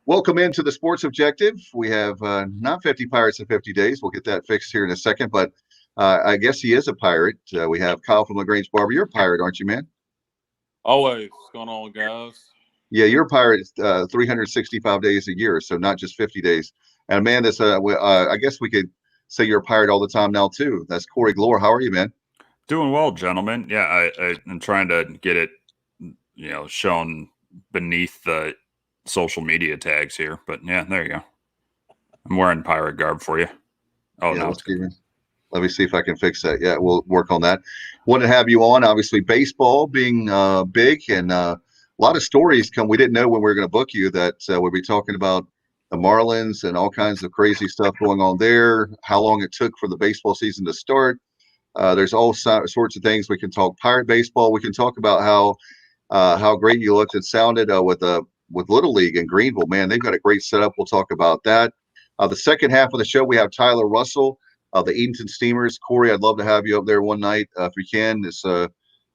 Welcome into the Sports Objective. We have not 50 Pirates in 50 days. We'll get that fixed here in a second, but I guess he is a pirate. We have Kyle from LaGrange Barber. You're a pirate, aren't you, man? Always. What's going on, guys? Yeah, you're a pirate 365 days a year, so not just 50 days. And a man that's, I guess we could say you're a pirate all the time now, too. That's Corey Gloor. How are you, man? Doing well, gentlemen. Yeah, I'm trying to get it, shown beneath the social media tags here. But yeah, there you go. I'm wearing pirate garb for you. Oh, yeah, no. Let me see if I can fix that. Yeah, we'll work on that. Want to have you on. Obviously, baseball being big and a lot of stories come. We didn't know when we were going to book you that we'll be talking about the Marlins and all kinds of crazy stuff going on there, how long it took for the baseball season to start. There's all sorts of things. We can talk pirate baseball. We can talk about how great you looked and sounded with Little League in Greenville. Man, they've got a great setup. We'll talk about that. The second half of the show, we have Tyler Russell, the Edenton Steamers. Corey, I'd love to have you up there one night if we can. It's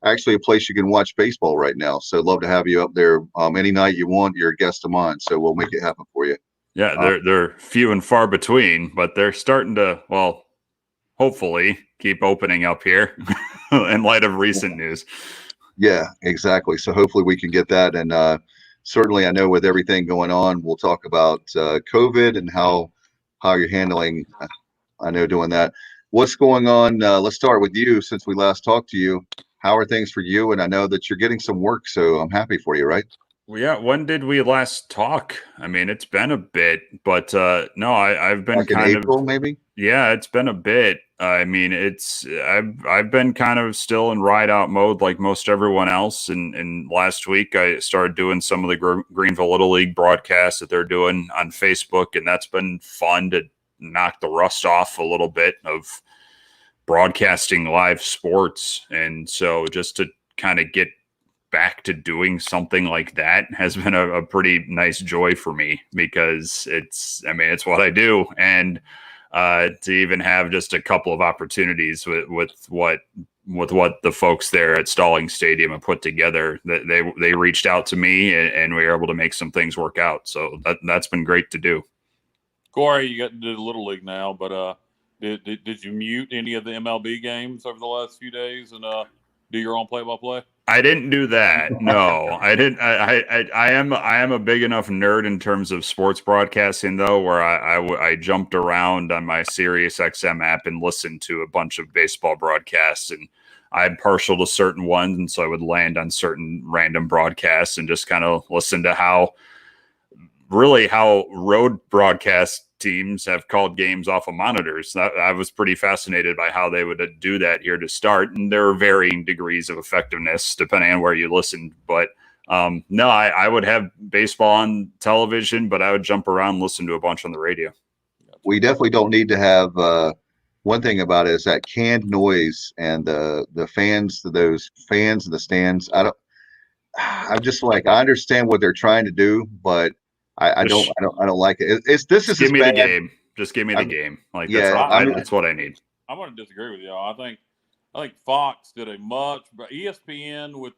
actually a place you can watch baseball right now. So I'd love to have you up there any night you want. You're a guest of mine, so we'll make it happen for you. Yeah, they're few and far between, but they're starting to, well, hopefully keep opening up here in light of recent news. Yeah, exactly. So hopefully we can get that. And certainly I know with everything going on, we'll talk about COVID and how you're handling, I know, doing that. What's going on? Let's start with you since we last talked to you. How are things for you? And I know that you're getting some work, so I'm happy for you, right? Well, yeah. When did we last talk? I mean, it's been a bit, but no, I've been Like kind in April, maybe. Yeah, it's been a bit. I mean, I've been kind of still in ride out mode like most everyone else. And last week I started doing some of the Greenville Little League broadcasts that they're doing on Facebook, and that's been fun to knock the rust off a little bit of broadcasting live sports. And so just to kind of get back to doing something like that has been a pretty nice joy for me because it's what I do. And to even have just a couple of opportunities with what the folks there at Stalling Stadium have put together, that they reached out to me and we were able to make some things work out. So that's been great to do. Corey, you got to do the Little League now, but did you mute any of the MLB games over the last few days and do your own play-by-play? I didn't do that. No, I didn't. I am a big enough nerd in terms of sports broadcasting, though, where I jumped around on my Sirius XM app and listened to a bunch of baseball broadcasts, and I'm partial to certain ones, and so I would land on certain random broadcasts and just kind of listen to how road broadcast teams have called games off of monitors. I was pretty fascinated by how they would do that here to start. And there are varying degrees of effectiveness depending on where you listen. But no, I would have baseball on television, but I would jump around and listen to a bunch on the radio. We definitely don't need to have one thing about it is that canned noise and the fans, those fans in the stands. I'm just like, I understand what they're trying to do, but I don't like it. This is give me bad. The game. Just give me the game. Like yeah, that's what I need. I'm going to disagree with y'all. I think Fox did but ESPN with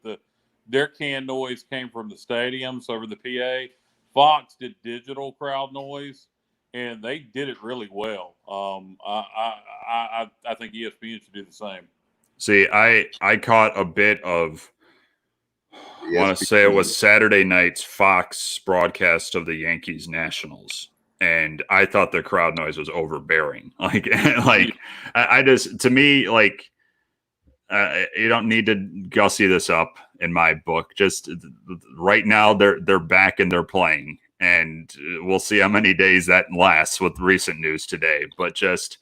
their canned noise came from the stadiums over the PA. Fox did digital crowd noise, and they did it really well. I think ESPN should do the same. See, I caught a bit of. I want to say it was Saturday night's Fox broadcast of the Yankees Nationals, and I thought the crowd noise was overbearing. I just, to me, you don't need to gussy this up in my book. Just right now, they're back and they're playing, and we'll see how many days that lasts with recent news today. But just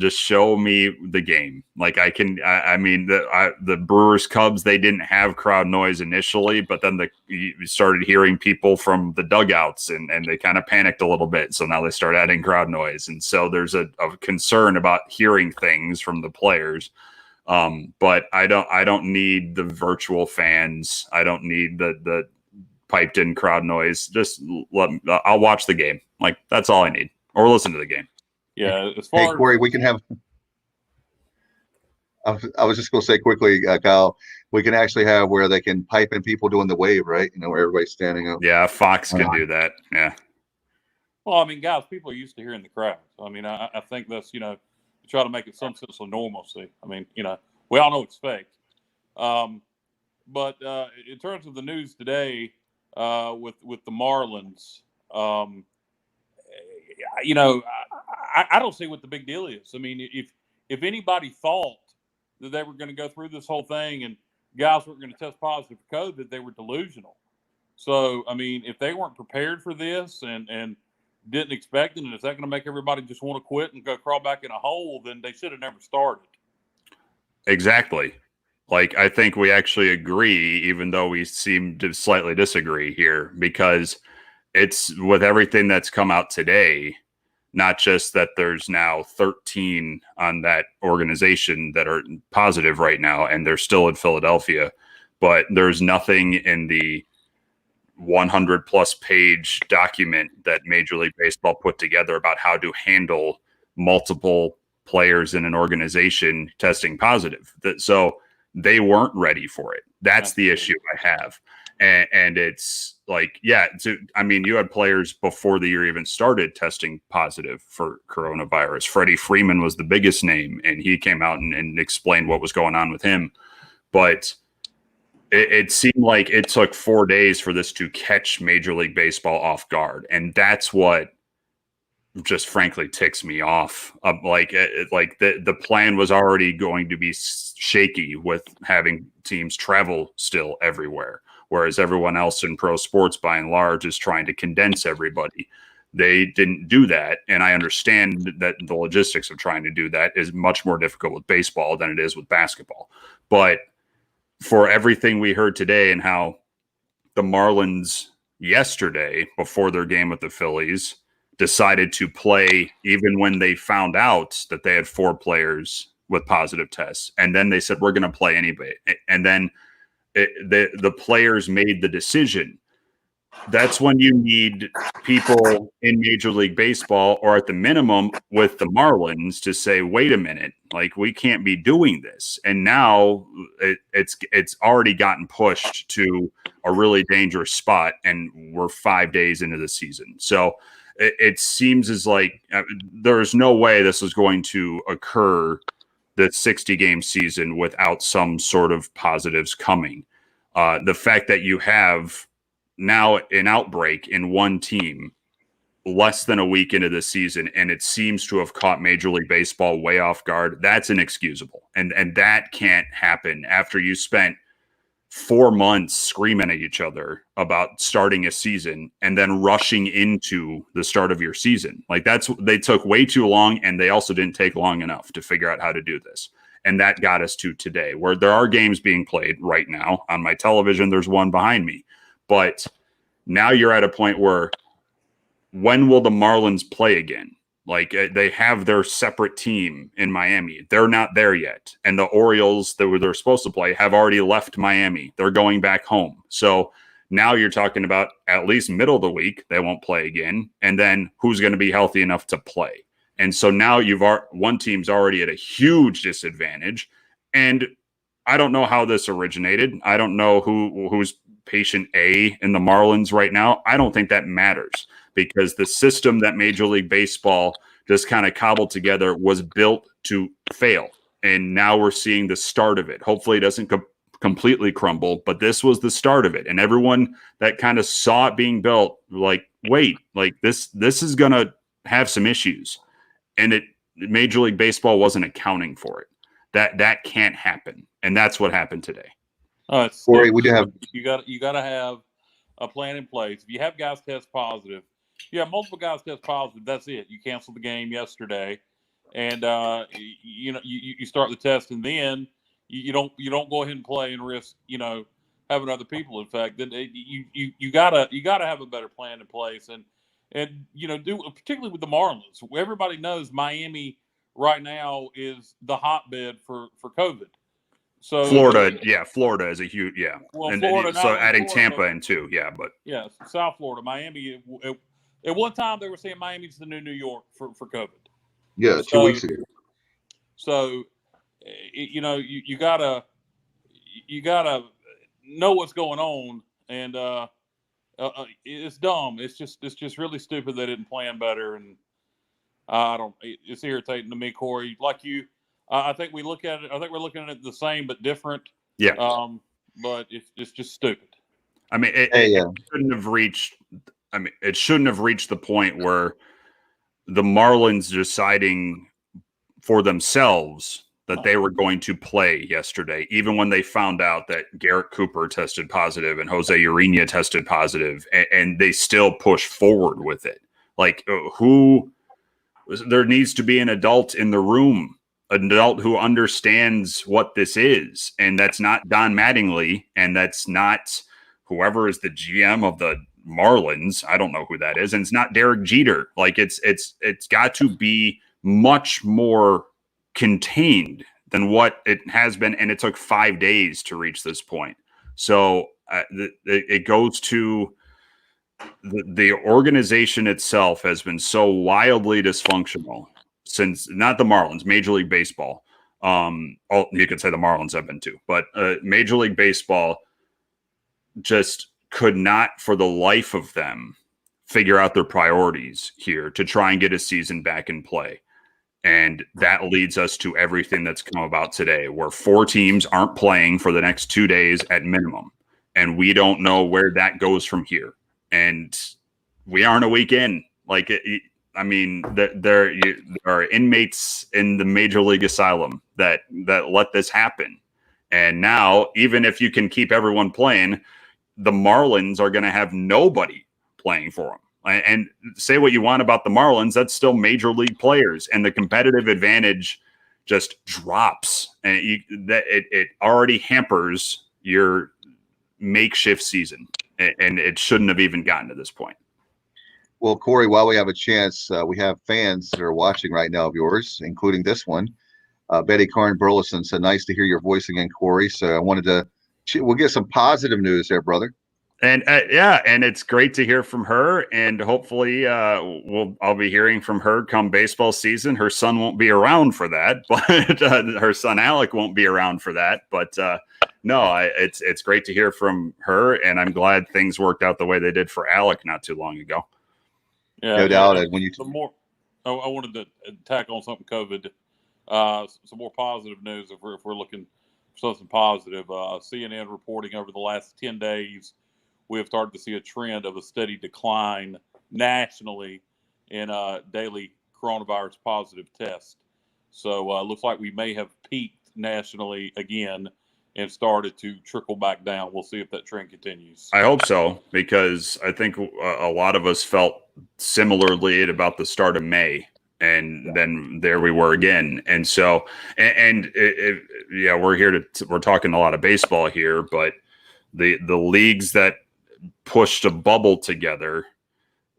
show me the game. I mean, the Brewers Cubs, they didn't have crowd noise initially, but then you started hearing people from the dugouts and they kind of panicked a little bit. So now they start adding crowd noise. And so there's a concern about hearing things from the players. But I don't need the virtual fans. I don't need the piped in crowd noise. Just I'll watch the game. Like, that's all I need, or listen to the game. Yeah, as far Corey, we can have I was just going to say quickly, Kyle, we can actually have where they can pipe in people doing the wave, right? Where everybody's standing up. Yeah, Fox can do that. Yeah. Well, I mean, guys, people are used to hearing the crowd. I mean, I think that's, to try to make it some sense of normalcy. I mean, we all know it's fake. But in terms of the news today with the Marlins, I don't see what the big deal is. I mean, if anybody thought that they were going to go through this whole thing and guys were going to test positive for COVID, they were delusional. So, I mean, if they weren't prepared for this and didn't expect it, and is that going to make everybody just want to quit and go crawl back in a hole, then they should have never started. Exactly. Like, I think we actually agree, even though we seem to slightly disagree here, because it's with everything that's come out today, not just that there's now 13 on that organization that are positive right now, and they're still in Philadelphia, but there's nothing in the 100 plus page document that Major League Baseball put together about how to handle multiple players in an organization testing positive. So they weren't ready for it. That's the issue I have. And it's like, you had players before the year even started testing positive for coronavirus. Freddie Freeman was the biggest name, and he came out and explained what was going on with him. But it seemed like it took 4 days for this to catch Major League Baseball off guard. And that's what just frankly ticks me off. The plan was already going to be shaky with having teams travel still everywhere, whereas everyone else in pro sports by and large is trying to condense everybody. They didn't do that, and I understand that the logistics of trying to do that is much more difficult with baseball than it is with basketball. But for everything we heard today and how the Marlins yesterday, before their game with the Phillies, decided to play even when they found out that they had 4 players with positive tests. And then they said, we're going to play anyway. And then the players made the decision. That's when you need people in Major League Baseball, or at the minimum with the Marlins, to say, wait a minute, like, we can't be doing this. And now it's already gotten pushed to a really dangerous spot, and we're 5 days into the season. So it seems as like there's no way this is going to occur, the 60-game season, without some sort of positives coming. The fact that you have now an outbreak in one team less than a week into the season, and it seems to have caught Major League Baseball way off guard, that's inexcusable. And that can't happen after you spent 4 months screaming at each other about starting a season and then rushing into the start of your season. Like, they took way too long, and they also didn't take long enough to figure out how to do this. And that got us to today, where there are games being played right now on my television. There's one behind me. But now you're at a point where, when will the Marlins play again? Like, they have their separate team in Miami. They're not there yet. And the Orioles that they're supposed to play have already left Miami. They're going back home. So now you're talking about at least middle of the week, they won't play again. And then who's going to be healthy enough to play? And so now one team's already at a huge disadvantage. And I don't know how this originated. I don't know who's patient A in the Marlins right now. I don't think that matters, because the system that Major League Baseball just kind of cobbled together was built to fail. And now we're seeing the start of it. Hopefully it doesn't completely crumble, but this was the start of it. And everyone that kind of saw it being built, like, wait, like this is going to have some issues. And Major League Baseball wasn't accounting for it. That can't happen. And that's what happened today. Corey, we do have you got to have a plan in place. If you have guys test positive, multiple guys test positive, that's it. You cancel the game yesterday, and you start the test, and then you don't go ahead and play and risk having other people infect. Then you gotta have a better plan in place, and do, particularly with the Marlins. Everybody knows Miami right now is the hotbed for COVID. So Florida is a huge Well, and Florida, so adding Florida, Tampa in too, but South Florida, Miami. At one time, they were saying Miami's the new New York for COVID. Yeah, 2 weeks ago. So you gotta know what's going on, and it's dumb. It's just really stupid they didn't plan better, and I don't. It's irritating to me, Corey. Like you, I think we look at it. I think we're looking at it the same but different. Yeah. But it's just stupid. I mean, it shouldn't have reached. I mean, it shouldn't have reached the point where the Marlins deciding for themselves that they were going to play yesterday, even when they found out that Garrett Cooper tested positive and Jose Urena tested positive, and they still push forward with it. Like, there needs to be an adult in the room, an adult who understands what this is. And that's not Don Mattingly, and that's not whoever is the GM of the Marlins. I don't know who that is. And it's not Derek Jeter. Like, it's got to be much more contained than what it has been, and it took 5 days to reach this point. So it goes to the organization itself has been so wildly dysfunctional since, not the Marlins, Major League Baseball. You could say the Marlins have been too, but Major League Baseball just could not, for the life of them, figure out their priorities here to try and get a season back in play. And that leads us to everything that's come about today, where 4 teams aren't playing for the next 2 days at minimum. And we don't know where that goes from here. And we aren't a week in. Like, there are inmates in the Major League Asylum that let this happen. And now, even if you can keep everyone playing, the Marlins are going to have nobody playing for them. And say what you want about the Marlins, that's still major league players, and the competitive advantage just drops, and it already hampers your makeshift season, and it shouldn't have even gotten to this point. Well, Corey, while we have a chance, we have fans that are watching right now of yours, including this one. Betty Karn Burleson said, "Nice to hear your voice again, Corey." So I wanted to, we'll get some positive news there, brother. And and it's great to hear from her, and hopefully I'll be hearing from her come baseball season. Her son won't be around for that, but her son Alec won't be around for that. But it's great to hear from her, and I'm glad things worked out the way they did for Alec not too long ago. Yeah, no doubt. And when you I wanted to tack on something COVID, some more positive news if we're looking for something positive. CNN reporting over the last 10 days. We have started to see a trend of a steady decline nationally in daily coronavirus positive tests. So it looks like we may have peaked nationally again and started to trickle back down. We'll see if that trend continues. I hope so, because I think a lot of us felt similarly at about the start of May. And then there we were again. And so, we're talking a lot of baseball here, but the leagues that pushed a bubble together,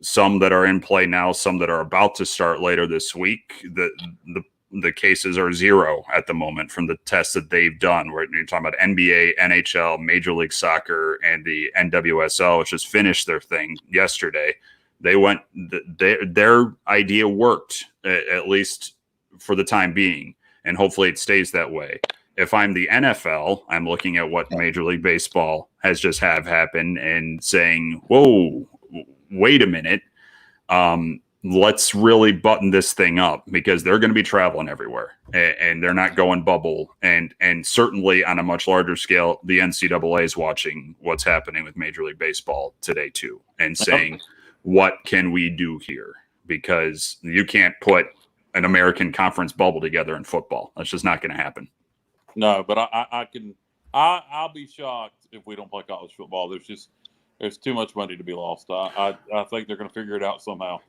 some that are in play now, some that are about to start later this week, the cases are 0 at the moment from the tests that they've done. You're talking about NBA, NHL, Major League Soccer, and the NWSL, which just finished their thing yesterday. They went, their idea worked, at least for the time being, and hopefully it stays that way. If I'm the NFL, I'm looking at what Major League Baseball has just happen and saying, whoa, wait a minute. Let's really button this thing up, because they're going to be traveling everywhere, and they're not going bubble. And certainly on a much larger scale, the NCAA is watching what's happening with Major League Baseball today too, and saying, what can we do here? Because you can't put an American Conference bubble together in football. That's just not going to happen. No, but I'll be shocked if we don't play college football. There's too much money to be lost. I think they're going to figure it out somehow.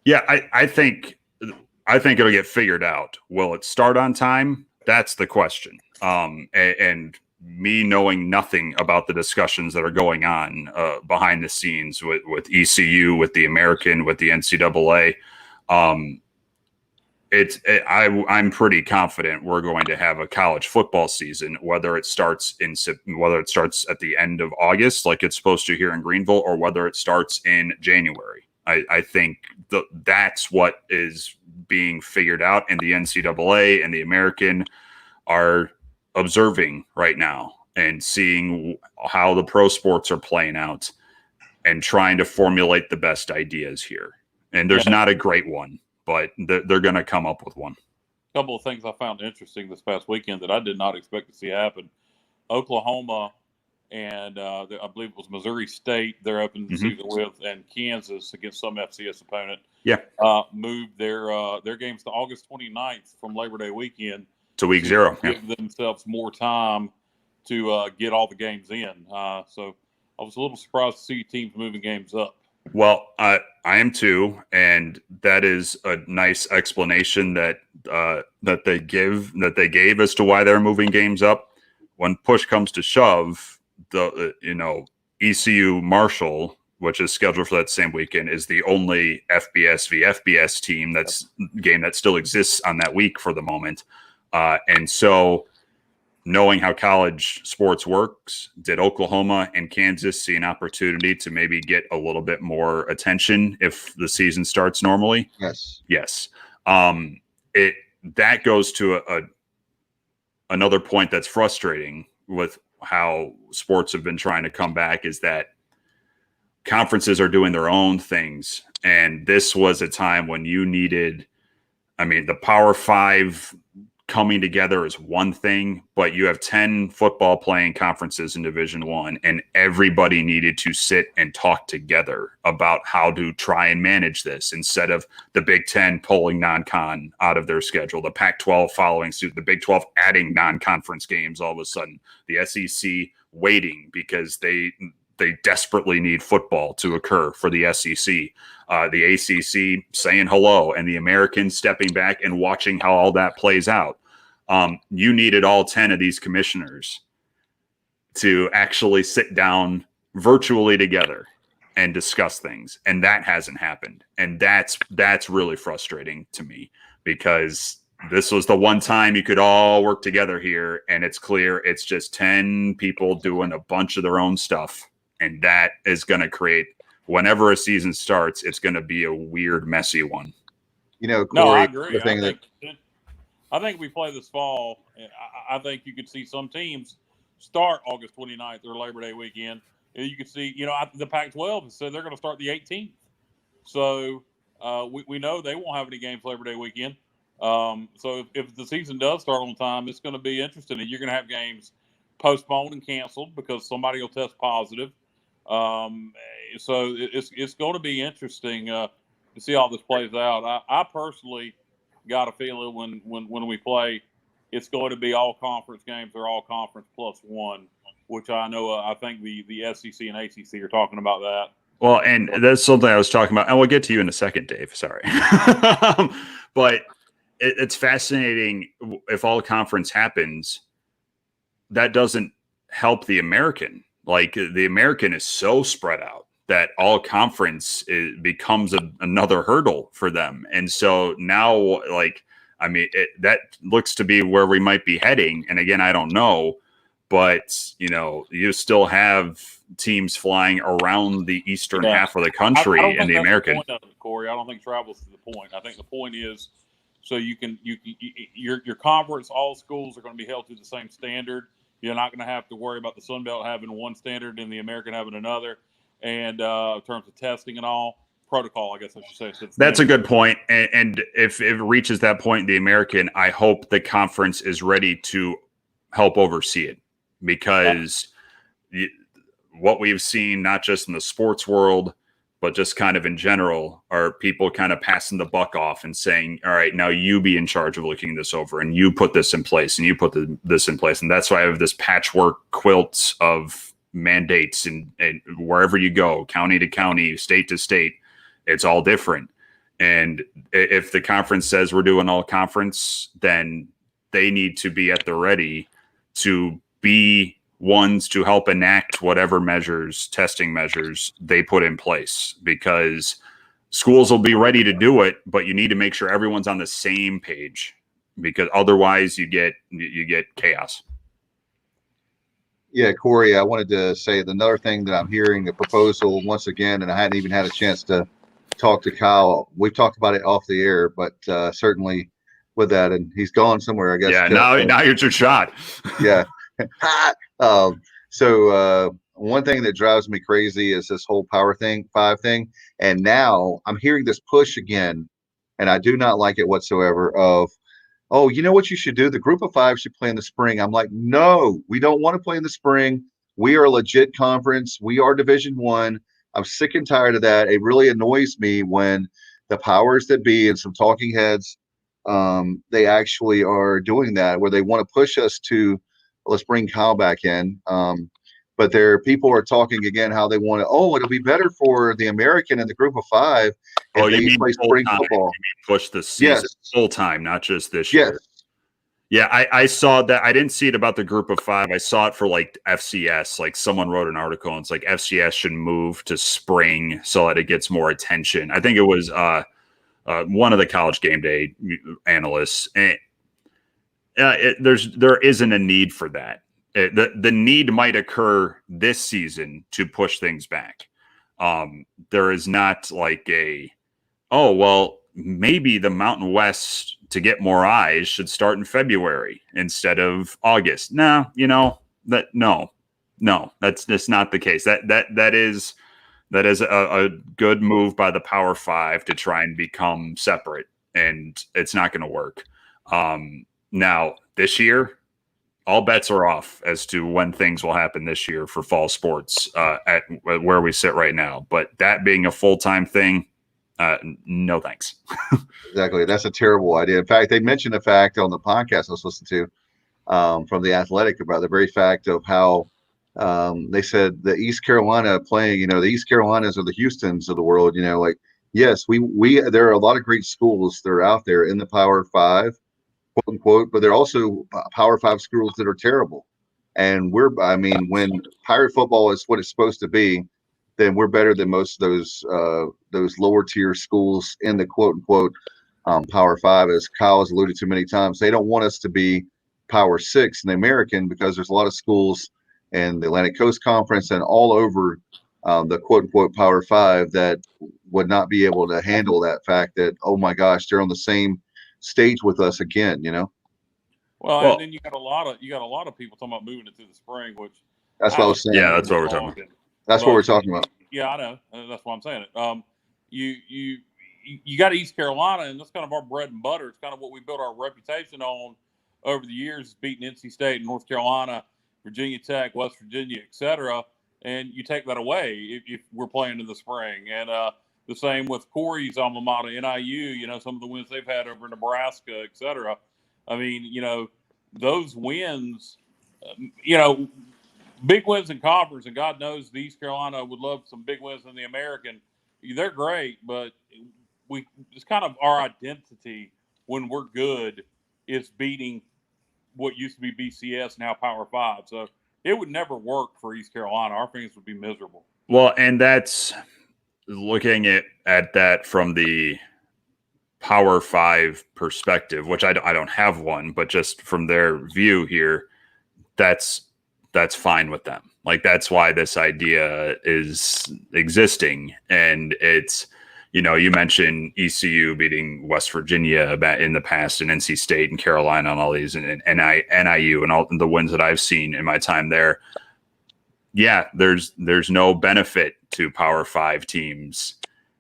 Yeah, I think it'll get figured out. Will it start on time? That's the question. And me knowing nothing about the discussions that are going on behind the scenes with ECU, with the American, with the NCAA, I'm pretty confident we're going to have a college football season, whether it starts at the end of August, like it's supposed to here in Greenville, or whether it starts in January. I think that's what is being figured out, and the NCAA and the American are observing right now and seeing how the pro sports are playing out and trying to formulate the best ideas here. And there's not a great one, but they're going to come up with one. A couple of things I found interesting this past weekend that I did not expect to see happen. Oklahoma and I believe it was Missouri State they're opening the season with, and Kansas against some FCS opponent. Moved their games to August 29th from Labor Day weekend to week 0. Give themselves more time to get all the games in. So I was a little surprised to see teams moving games up. Well, I am too, and that is a nice explanation that they gave as to why they're moving games up. When push comes to shove, ECU Marshall, which is scheduled for that same weekend, is the only FBS v FBS game that still exists on that week for the moment. And so, knowing how college sports works, did Oklahoma and Kansas see an opportunity to maybe get a little bit more attention if the season starts normally? Yes. That goes to another point that's frustrating with how sports have been trying to come back, is that conferences are doing their own things. And this was a time when you needed, the Power Five coming together is one thing, but you have 10 football playing conferences in Division I, and everybody needed to sit and talk together about how to try and manage this, instead of the Big Ten pulling non-con out of their schedule, the Pac-12 following suit, the Big 12 adding non-conference games all of a sudden, the SEC waiting because they desperately need football to occur for the SEC, the ACC saying hello, and the Americans stepping back and watching how all that plays out. You needed all 10 of these commissioners to actually sit down virtually together and discuss things, and that hasn't happened. And that's really frustrating to me, because this was the one time you could all work together here, and it's clear it's just 10 people doing a bunch of their own stuff. And that is going to create, whenever a season starts, it's going to be a weird, messy one. Corey, no, I agree. I think we play this fall. I think you could see some teams start August 29th or Labor Day weekend. You could see, the Pac-12 has said they're going to start the 18th. So we know they won't have any games Labor Day weekend. So if the season does start on time, it's going to be interesting. And you're going to have games postponed and canceled because somebody will test positive. So it's going to be interesting to see how this plays out. I personally got a feeling when we play, it's going to be all conference games or all conference plus one, which I think the SEC and ACC are talking about that. Well, and that's something I was talking about, and we'll get to you in a second, Dave. Sorry. But it's fascinating. If all conference happens, that doesn't help the American. Like, the American is so spread out that all conference becomes another hurdle for them. And so now, that looks to be where we might be heading. And again, I don't know, but you still have teams flying around the eastern half of the country in the American. Corey, I don't think travel's the point. I think the point is, so your conference, all schools are going to be held to the same standard. You're not going to have to worry about the Sun Belt having one standard and the American having another. And in terms of testing and all, protocol, I guess I should say. That's a good point. And if it reaches that point in the American, I hope the conference is ready to help oversee it, because what we've seen, not just in the sports world, but just kind of in general, are people kind of passing the buck off and saying, all right, now you be in charge of looking this over, and you put this in place, and you put this in place. And that's why I have this patchwork quilt of mandates, and wherever you go, county to county, state to state, it's all different. And if the conference says we're doing all conference, then they need to be at the ready to be ones to help enact whatever testing measures they put in place, because schools will be ready to do it, but you need to make sure everyone's on the same page, because otherwise you get chaos. Yeah, Corey, I wanted to say another thing that I'm hearing, a proposal once again, and I hadn't even had a chance to talk to Kyle. We've talked about it off the air, but certainly with that, and he's gone somewhere, I guess. Yeah, now you're your shot. Yeah. One thing that drives me crazy is this whole five thing. And now I'm hearing this push again, and I do not like it whatsoever of, oh, you know what you should do? The group of five should play in the spring. I'm like, no, we don't want to play in the spring. We are a legit conference. We are Division One. I'm sick and tired of that. It really annoys me when the powers that be and some talking heads, they actually are doing that, where they want to push us to, let's bring Kyle back in. But people are talking again how they want to, oh, it'll be better for the American and the group of five if they play spring football. Push the season full time, not just this year. Yes. Yeah, I saw that. I didn't see it about the group of five. I saw it for like FCS. Like someone wrote an article and it's like FCS should move to spring so that it gets more attention. I think it was one of the College Game Day analysts. And there isn't a need for that. The need might occur this season to push things back. There is not like maybe the Mountain West to get more eyes should start in February instead of August. No, that's just not the case. That is a good move by the Power Five to try and become separate, and it's not going to work. Now this year, all bets are off as to when things will happen this year for fall sports at where we sit right now. But that being a full-time thing, no thanks. Exactly. That's a terrible idea. In fact, they mentioned the fact on the podcast I was listening to from The Athletic about the very fact of how they said the East Carolina playing, the East Carolinas or the Houstons of the world, like, yes, there are a lot of great schools that are out there in the Power Five, quote unquote, but there are also Power Five schools that are terrible. And when Pirate football is what it's supposed to be, then we're better than most of those lower tier schools in the quote unquote Power Five, as Kyle has alluded to many times. They don't want us to be Power Six in the American because there's a lot of schools in the Atlantic Coast Conference and all over the quote unquote Power Five that would not be able to handle that fact that, oh my gosh, they're on the same stage with us again, Well, and then you got a lot of people talking about moving it to the spring, which that's what I was saying. Yeah, that's what we're talking about. That's what we're talking about. Yeah, I know. That's why I'm saying it. You got East Carolina, and that's kind of our bread and butter. It's kind of what we built our reputation on over the years, beating NC State, North Carolina, Virginia Tech, West Virginia, etc. And you take that away if we're playing in the spring. And the same with Corey's alma mater, NIU. Some of the wins they've had over Nebraska, etc. I mean, those wins, big wins in conference, and God knows the East Carolina would love some big wins in the American. They're great, but it's kind of our identity when we're good is beating what used to be BCS, now Power Five. So it would never work for East Carolina. Our fans would be miserable. Well, and that's looking at that from the Power Five perspective, which I don't have one, but just from their view here, that's fine with them. Like, that's why this idea is existing. And it's, you mentioned ECU beating West Virginia in the past, and NC State and Carolina and all these, and NIU and all the wins that I've seen in my time there. Yeah, there's no benefit to Power Five teams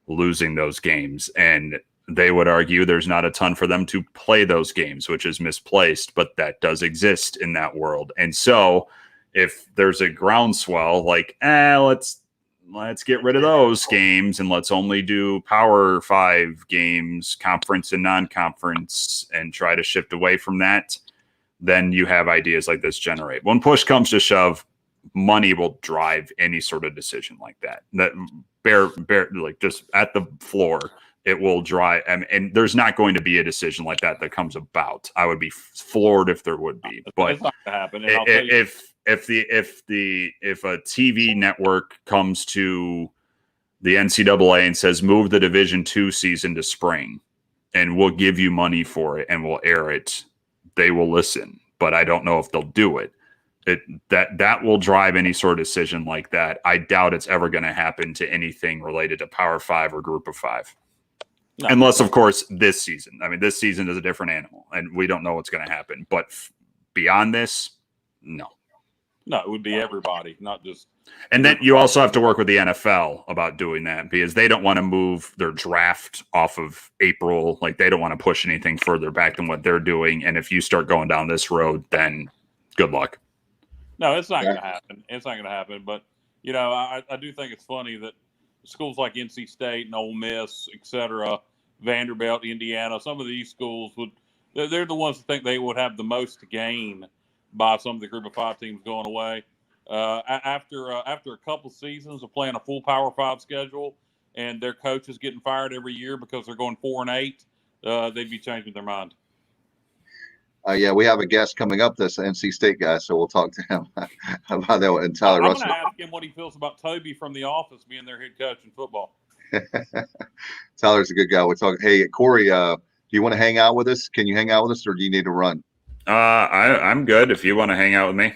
losing those games. And they would argue there's not a ton for them to play those games, which is misplaced, but that does exist in that world. And so if there's a groundswell, like, let's get rid of those games and let's only do Power Five games, conference and non-conference, and try to shift away from that, then you have ideas like this generate. When push comes to shove, money will drive any sort of decision like that. That like just at the floor, it will drive. And there's not going to be a decision like that comes about. I would be floored if there would be. But it's not going to happen. If a TV network comes to the NCAA and says, move the Division II season to spring and we'll give you money for it and we'll air it, they will listen. But I don't know if they'll do it. That will drive any sort of decision like that. I doubt it's ever going to happen to anything related to Power Five or Group of Five. No. Unless, of course, this season. I mean, this season is a different animal, and we don't know what's going to happen. But beyond this, no. No, it would be everybody, not just. And then you also have to work with the NFL about doing that because they don't want to move their draft off of April. Like, they don't want to push anything further back than what they're doing. And if you start going down this road, then good luck. No, it's not going to happen. It's not going to happen. But, I do think it's funny that schools like NC State and Ole Miss, et cetera, Vanderbilt, Indiana, some of these schools they're the ones that think they would have the most to gain by some of the Group of 5 teams going away. After a couple seasons of playing a full Power 5 schedule and their coaches getting fired every year because they're going 4-8, they'd be changing their mind. Yeah, we have a guest coming up, this NC State guy, so we'll talk to him about that. And Tyler I'm Russell. going to ask him what he feels about Toby from The Office being their head coach in football. Tyler's a good guy. We're talking. Hey, Corey, do you want to hang out with us? Can you hang out with us, or do you need to run? I'm good if you want to hang out with me.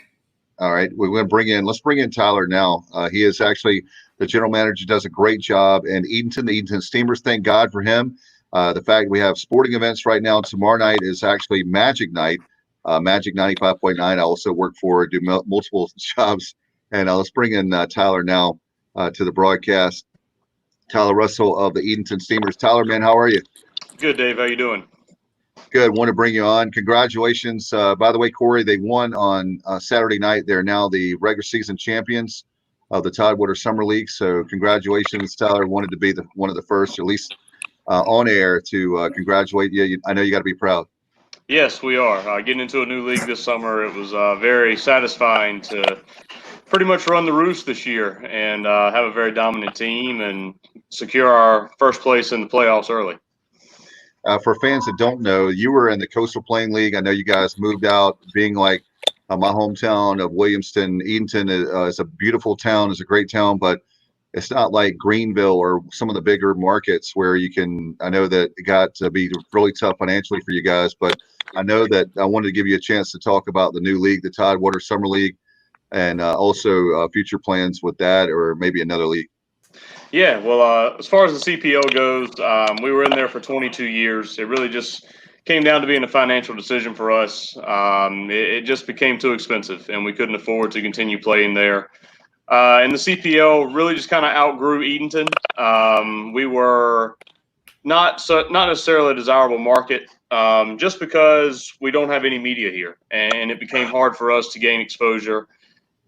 All right, we're going to let's bring in Tyler now. He is actually the general manager, does a great job in Edenton, the Edenton Steamers. Thank God for him. The fact we have sporting events right now. Tomorrow night is actually Magic Night, Magic 95.9. I also do multiple jobs. And let's bring in Tyler now to the broadcast. Tyler Russell of the Edenton Steamers. Tyler, man, how are you? Good, Dave. How you doing? Good. Want to bring you on. Congratulations. By the way, Corey, they won on Saturday night. They're now the regular season champions of the Tidewater Summer League. So congratulations, Tyler. Wanted to be one of the first, at least on air, to congratulate you. I know you got to be proud. Yes, we are. Getting into a new league this summer, it was very satisfying to pretty much run the roost this year and have a very dominant team and secure our first place in the playoffs early. For fans that don't know, you were in the Coastal Plain League. I know you guys moved out, being like my hometown of Williamston. Edenton is a beautiful town, is a great town, but it's not like Greenville or some of the bigger markets where I know that it got to be really tough financially for you guys, but I know that I wanted to give you a chance to talk about the new league, the Tidewater Summer League, and also future plans with that or maybe another league. Yeah, well, as far as the CPO goes, we were in there for 22 years. It really just came down to being a financial decision for us. It just became too expensive, and we couldn't afford to continue playing there. And the CPO really just kind of outgrew Edenton. We were not necessarily a desirable market, just because we don't have any media here, and it became hard for us to gain exposure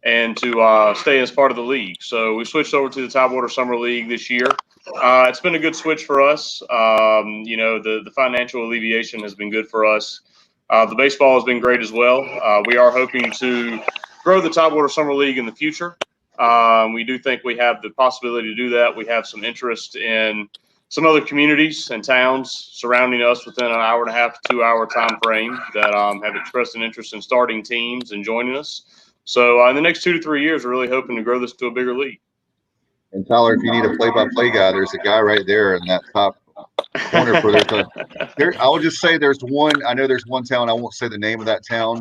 and to stay as part of the league. So we switched over to the Tidewater Summer League this year. It's been a good switch for us. The financial alleviation has been good for us. The baseball has been great as well. We are hoping to grow the Tidewater Summer League in the future. We do think we have the possibility to do that. We have some interest in some other communities and towns surrounding us within an hour and a half to 2 hour time frame that have expressed an interest in starting teams and joining us. So in the next 2 to 3 years, we're really hoping to grow this to a bigger league. And Tyler, if you need a play-by-play guy, there's a guy right there in that top corner. I will just say there's one. I know there's one town. I won't say the name of that town,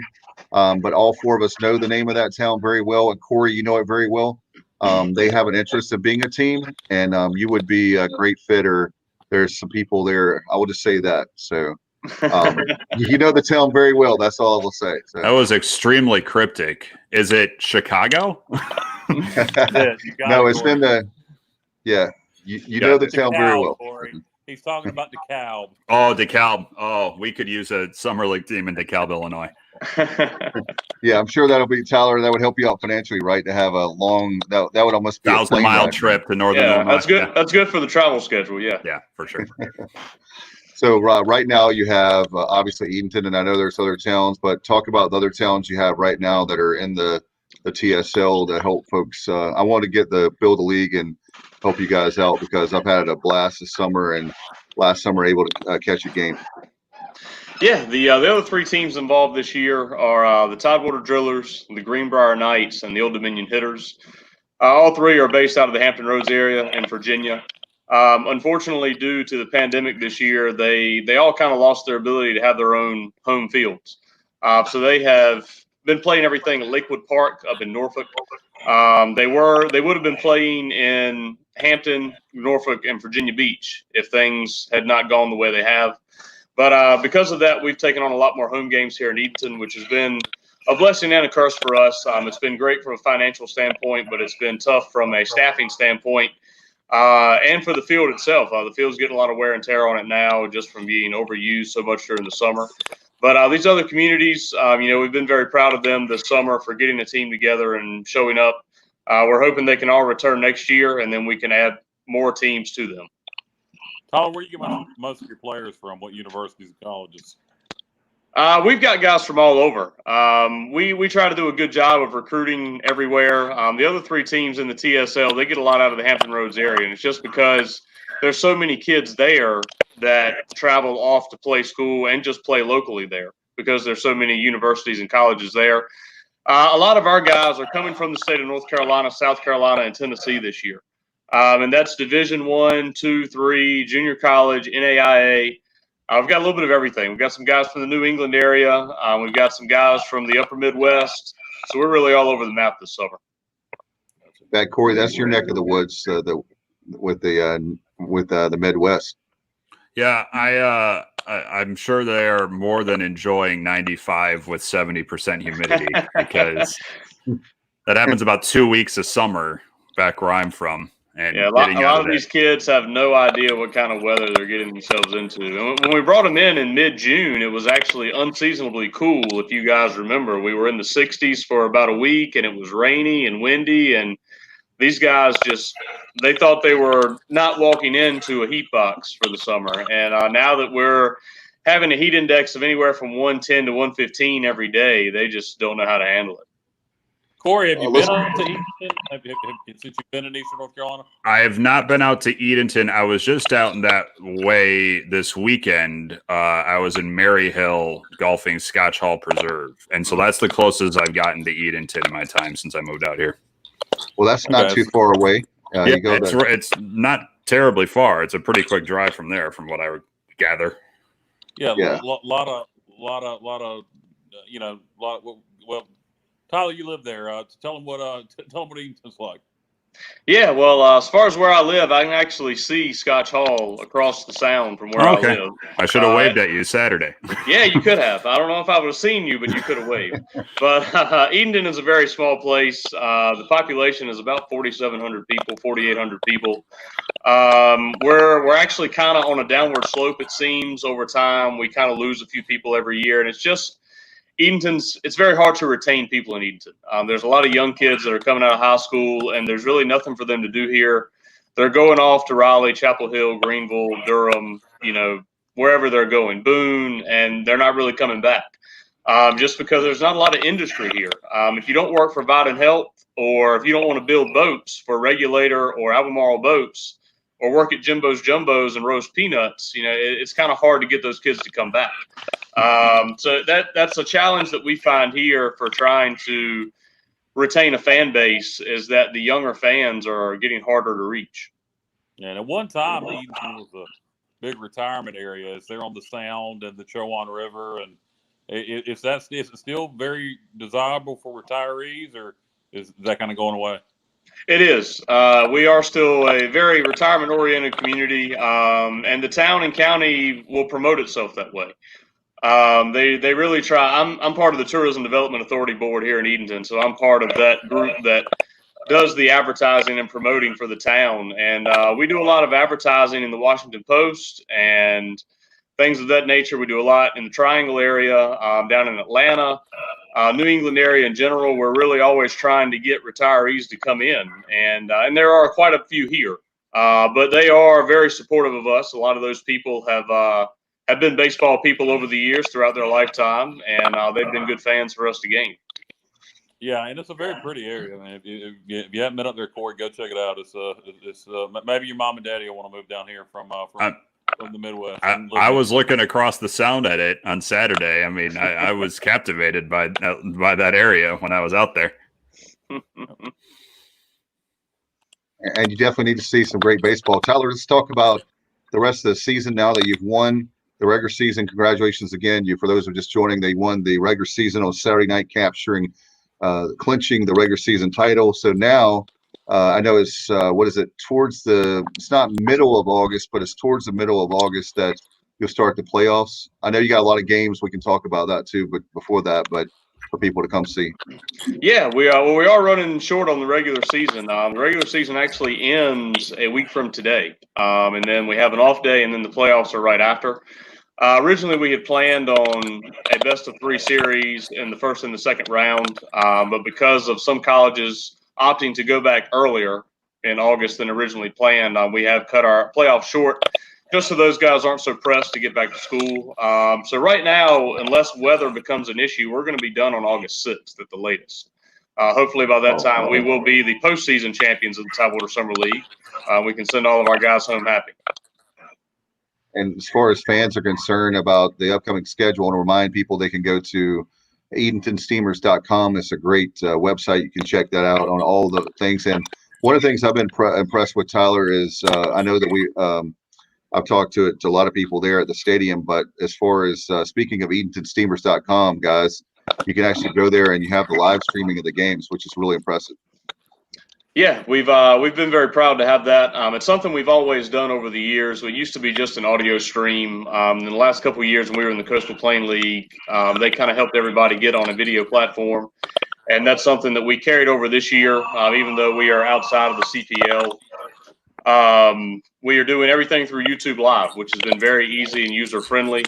but all four of us know the name of that town very well. And Corey, you know it very well. They have an interest in being a team, and you would be a great fit. Or there's some people there. I will just say that. So. You know the town very well. That's all I will say. So. That was extremely cryptic. Is it Chicago? No, it's in the. Yeah, you know the town very well. Corey. He's talking about DeKalb. Oh, DeKalb. Oh, we could use a summer league team in DeKalb, Illinois. Yeah, I'm sure that'll be Tyler. That would help you out financially, right? To have a long that would almost be 1,000-mile trip to northern Illinois. That's good. Yeah. That's good for the travel schedule. Yeah, for sure. So right now you have obviously Edenton, and I know there's other towns, but talk about the other towns you have right now that are in the TSL to help folks. I want to build a league and help you guys out because I've had a blast this summer and last summer able to catch a game. Yeah, the other three teams involved this year are the Tidewater Drillers, the Greenbrier Knights, and the Old Dominion Hitters. All three are based out of the Hampton Roads area in Virginia. Unfortunately, due to the pandemic this year, they all kind of lost their ability to have their own home fields. So they have been playing everything at Lakewood Park up in Norfolk. They would have been playing in Hampton, Norfolk, and Virginia Beach if things had not gone the way they have. But because of that, we've taken on a lot more home games here in Edenton, which has been a blessing and a curse for us. It's been great from a financial standpoint, but it's been tough from a staffing standpoint and for the field itself. The field's getting a lot of wear and tear on it now just from being overused so much during the summer. But these other communities, we've been very proud of them this summer for getting a team together and showing up. We're hoping they can all return next year, and then we can add more teams to them. Tyler, where do you get most of your players from? What universities and colleges? We've got guys from all over. We try to do a good job of recruiting everywhere. The other three teams in the TSL, they get a lot out of the Hampton Roads area, and it's just because there's so many kids there that travel off to play school and just play locally there because there's so many universities and colleges there. A lot of our guys are coming from the state of North Carolina, South Carolina, and Tennessee this year. And that's Division I, II, III, junior college, NAIA. We've got a little bit of everything. We've got some guys from the New England area. We've got some guys from the upper Midwest. So we're really all over the map this summer. That Corey, that's your neck of the woods with the Midwest. Yeah, I'm sure they are more than enjoying 95 with 70% humidity because that happens about 2 weeks of summer back where I'm from. And yeah, a lot of these kids have no idea what kind of weather they're getting themselves into. And when we brought them in mid-June, it was actually unseasonably cool. If you guys remember, we were in the 60s for about a week, and it was rainy and windy. And these guys they thought they were not walking into a heat box for the summer. And now that we're having a heat index of anywhere from 110 to 115 every day, they just don't know how to handle it. Corey, have you been out to Edenton since you've been in Eastern North Carolina? I have not been out to Edenton. I was just out in that way this weekend. I was in Maryhill golfing Scotch Hall Preserve. And so that's the closest I've gotten to Edenton in my time since I moved out here. Well, that's not too far away. It's not terribly far. It's a pretty quick drive from there, from what I would gather. Yeah. Lot of well, Tyler, you live there. Tell them what Edenton's like. Yeah, well, as far as where I live, I can actually see Scotch Hall across the sound from where I live. I should have waved at you Saturday. Yeah, you could have. I don't know if I would have seen you, but you could have waved. But Edenton is a very small place. The population is about 4,700 people, 4,800 people. We're actually kind of on a downward slope, it seems, over time. We kind of lose a few people every year, and it's just it's very hard to retain people in Edenton. There's a lot of young kids that are coming out of high school, and there's really nothing for them to do here. They're going off to Raleigh, Chapel Hill, Greenville, Durham, wherever they're going, Boone, and they're not really coming back just because there's not a lot of industry here. If you don't work for Vidant Health, or if you don't want to build boats for Regulator or Albemarle Boats, or work at Jimbo's Jumbos and roast peanuts, it's kind of hard to get those kids to come back. So that's a challenge that we find here for trying to retain a fan base, is that the younger fans are getting harder to reach. Yeah, and at one time, Edenton was a big retirement area. It's there on the Sound and the Chowan River, and is it still very desirable for retirees, or is that kind of going away? It is. We are still a very retirement-oriented community, and the town and county will promote itself that way. They really try. I'm part of the Tourism Development Authority Board here in Edenton, so I'm part of that group that does the advertising and promoting for the town. And we do a lot of advertising in the Washington Post and things of that nature. We do a lot in the Triangle area, down in Atlanta. New England area in general, we're really always trying to get retirees to come in, and there are quite a few here, but they are very supportive of us. A lot of those people have been baseball people over the years throughout their lifetime, and they've been good fans for us to gain. Yeah, and it's a very pretty area. I mean, if you haven't been up there, Corey, go check it out. It's maybe your mom and daddy will want to move down here from the Midwest. I was looking across the Sound at it on Saturday. I mean, I was captivated by that area when I was out there. And you definitely need to see some great baseball. Tyler, let's talk about the rest of the season now that you've won the regular season. Congratulations again. For those who are just joining, they won the regular season on Saturday night, clinching the regular season title. So now I know it's what is it? It's not middle of August, but it's towards the middle of August that you'll start the playoffs. I know you got a lot of games. We can talk about that too, but before that, but for people to come see. Yeah, we are. Well, we are running short on the regular season. The regular season actually ends a week from today, and then we have an off day, and then the playoffs are right after. Originally, we had planned on a best of 3 series in the first and the second round, but because of some colleges opting to go back earlier in August than originally planned, we have cut our playoff short just so those guys aren't so pressed to get back to school. So right now, unless weather becomes an issue, we're going to be done on August 6th at the latest. Hopefully by that time, we will be the postseason champions of the Tidewater Summer League. We can send all of our guys home happy. And as far as fans are concerned about the upcoming schedule, I want to remind people they can go to EdentonSteamers.com. It's a great website. You can check that out on all the things. And one of the things I've been impressed with, Tyler, is I know that I've talked to a lot of people there at the stadium, but as far as speaking of EdentonSteamers.com, guys, you can actually go there and you have the live streaming of the games, which is really impressive. Yeah, we've been very proud to have that. It's something we've always done over the years. It used to be just an audio stream. In the last couple of years when we were in the Coastal Plain League, they kind of helped everybody get on a video platform. And that's something that we carried over this year, even though we are outside of the CPL. We are doing everything through YouTube Live, which has been very easy and user-friendly.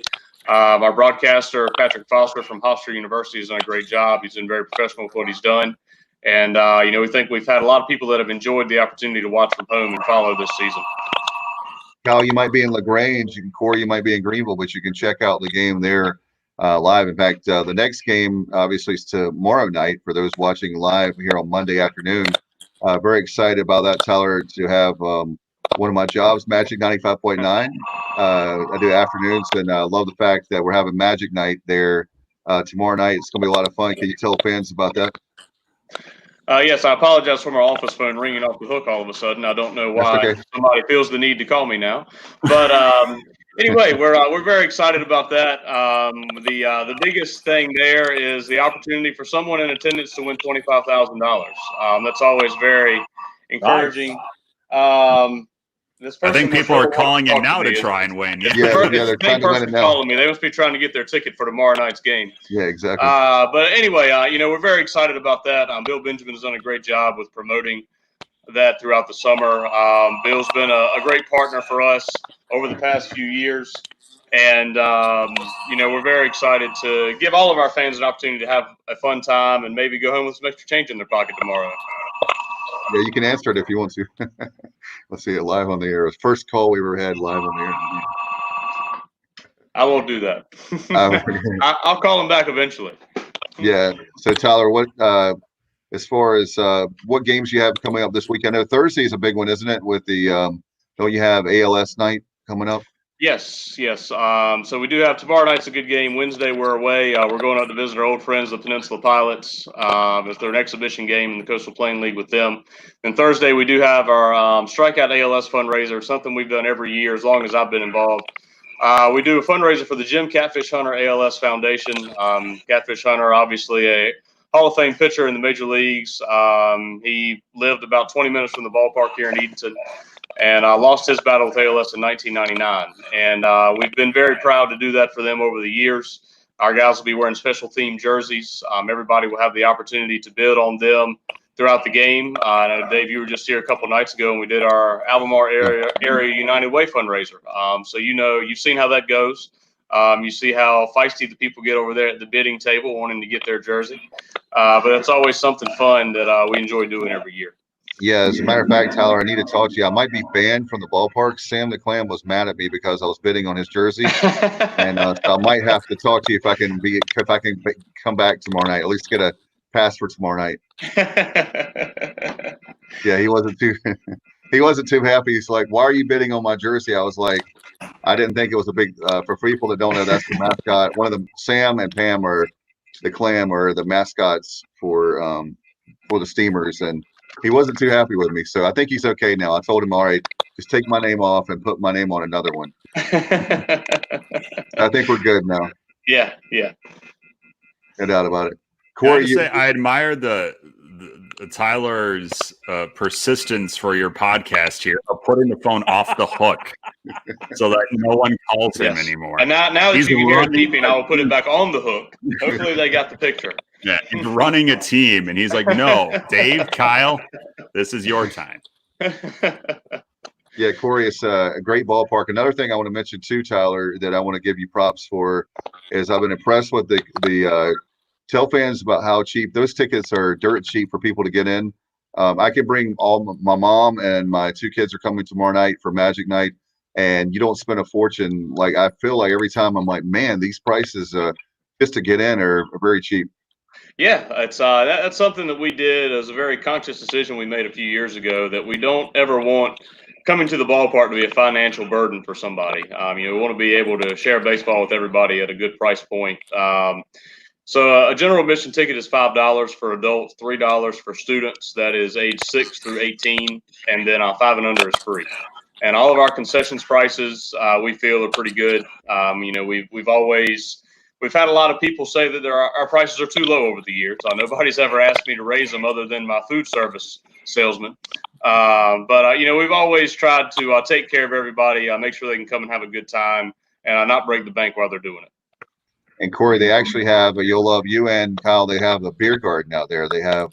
Our broadcaster, Patrick Foster from Hofstra University, has done a great job. He's been very professional with what he's done. And, we think we've had a lot of people that have enjoyed the opportunity to watch from home and follow this season. Kyle, you might be in LaGrange, Corey, you might be in Greenville, but you can check out the game there live. In fact, the next game, obviously, is tomorrow night for those watching live here on Monday afternoon. Very excited about that, Tyler, to have one of my jobs, Magic 95.9. I do afternoons, and I love the fact that we're having Magic Night there tomorrow night. It's going to be a lot of fun. Can you tell fans about that? Yes, I apologize for my office phone ringing off the hook all of a sudden. I don't know why somebody feels the need to call me now. But anyway, we're very excited about that. The biggest thing there is the opportunity for someone in attendance to win $25,000. That's always very encouraging. Nice. I think people are calling in now to try and win. Yeah, they're trying to win it now. Calling me. They must be trying to get their ticket for tomorrow night's game. Yeah, exactly. But anyway, we're very excited about that. Bill Benjamin has done a great job with promoting that throughout the summer. Bill's been a great partner for us over the past few years. And, we're very excited to give all of our fans an opportunity to have a fun time and maybe go home with some extra change in their pocket tomorrow. Yeah, you can answer it if you want to. Let's see it live on the air. It's first call we ever had live on the air. I won't do that. I'll call him back eventually. Yeah. So Tyler, what as far as what games you have coming up this week? I know Thursday is a big one, isn't it? With the don't you have ALS night coming up? Yes. So we do have tomorrow night's a good game. Wednesday we're away. We're going out to visit our old friends, the Peninsula Pilots. It's their exhibition game in the Coastal Plain League with them. And Thursday we do have our Strikeout ALS fundraiser, something we've done every year as long as I've been involved. We do a fundraiser for the Jim Catfish Hunter ALS Foundation. Catfish Hunter, obviously a Hall of Fame pitcher in the major leagues. He lived about 20 minutes from the ballpark here in Edenton. And lost his battle with ALS in 1999. And we've been very proud to do that for them over the years. Our guys will be wearing special themed jerseys. Everybody will have the opportunity to bid on them throughout the game. I know, Dave, you were just here a couple nights ago, and we did our Albemarle area United Way fundraiser. So you've seen how that goes. You see how feisty the people get over there at the bidding table wanting to get their jersey. But it's always something fun that we enjoy doing every year. Yeah, as a matter of fact, Tyler, I need to talk to you. I might be banned from the ballpark. Sam the Clam was mad at me because I was bidding on his jersey, and so I might have to talk to you if I can come back tomorrow night. At least get a pass for tomorrow night. Yeah, he wasn't too happy. He's like, "Why are you bidding on my jersey?" I was like, "I didn't think it was a big." For people that don't know, that's the mascot. One of them, Sam and Pam, are the Clam, are the mascots for the Steamers, and he wasn't too happy with me, so I think he's okay now. I told him, all right, just take my name off and put my name on another one. I think we're good now. Yeah. No doubt about it. Corey, I admire the Tyler's persistence for your podcast here of putting the phone off the hook so that no one calls him anymore. And now that you can hear it beeping, I will put it back on the hook. Hopefully they got the picture. Yeah, he's running a team, and he's like, no, Dave, Kyle, this is your time. Yeah, Corey, it's a great ballpark. Another thing I want to mention too, Tyler, that I want to give you props for is I've been impressed with the tell fans about how cheap those tickets are. Dirt cheap for people to get in. I can bring all my mom and my 2 kids are coming tomorrow night for Magic Night, and you don't spend a fortune. Like I feel like every time I'm like, man, these prices just to get in are very cheap. Yeah, it's that's something that we did as a very conscious decision we made a few years ago, that we don't ever want coming to the ballpark to be a financial burden for somebody. We want to be able to share baseball with everybody at a good price point. So a general admission ticket is $5 for adults, $3 for students. That is age 6 through 18, and then 5 and under is free. And all of our concessions prices we feel are pretty good. We've had a lot of people say that our prices are too low over the years. Nobody's ever asked me to raise them other than my food service salesman. But we've always tried to take care of everybody, make sure they can come and have a good time, and not break the bank while they're doing it. And Corey, they actually have, you'll love you and Kyle, they have a beer garden out there. They have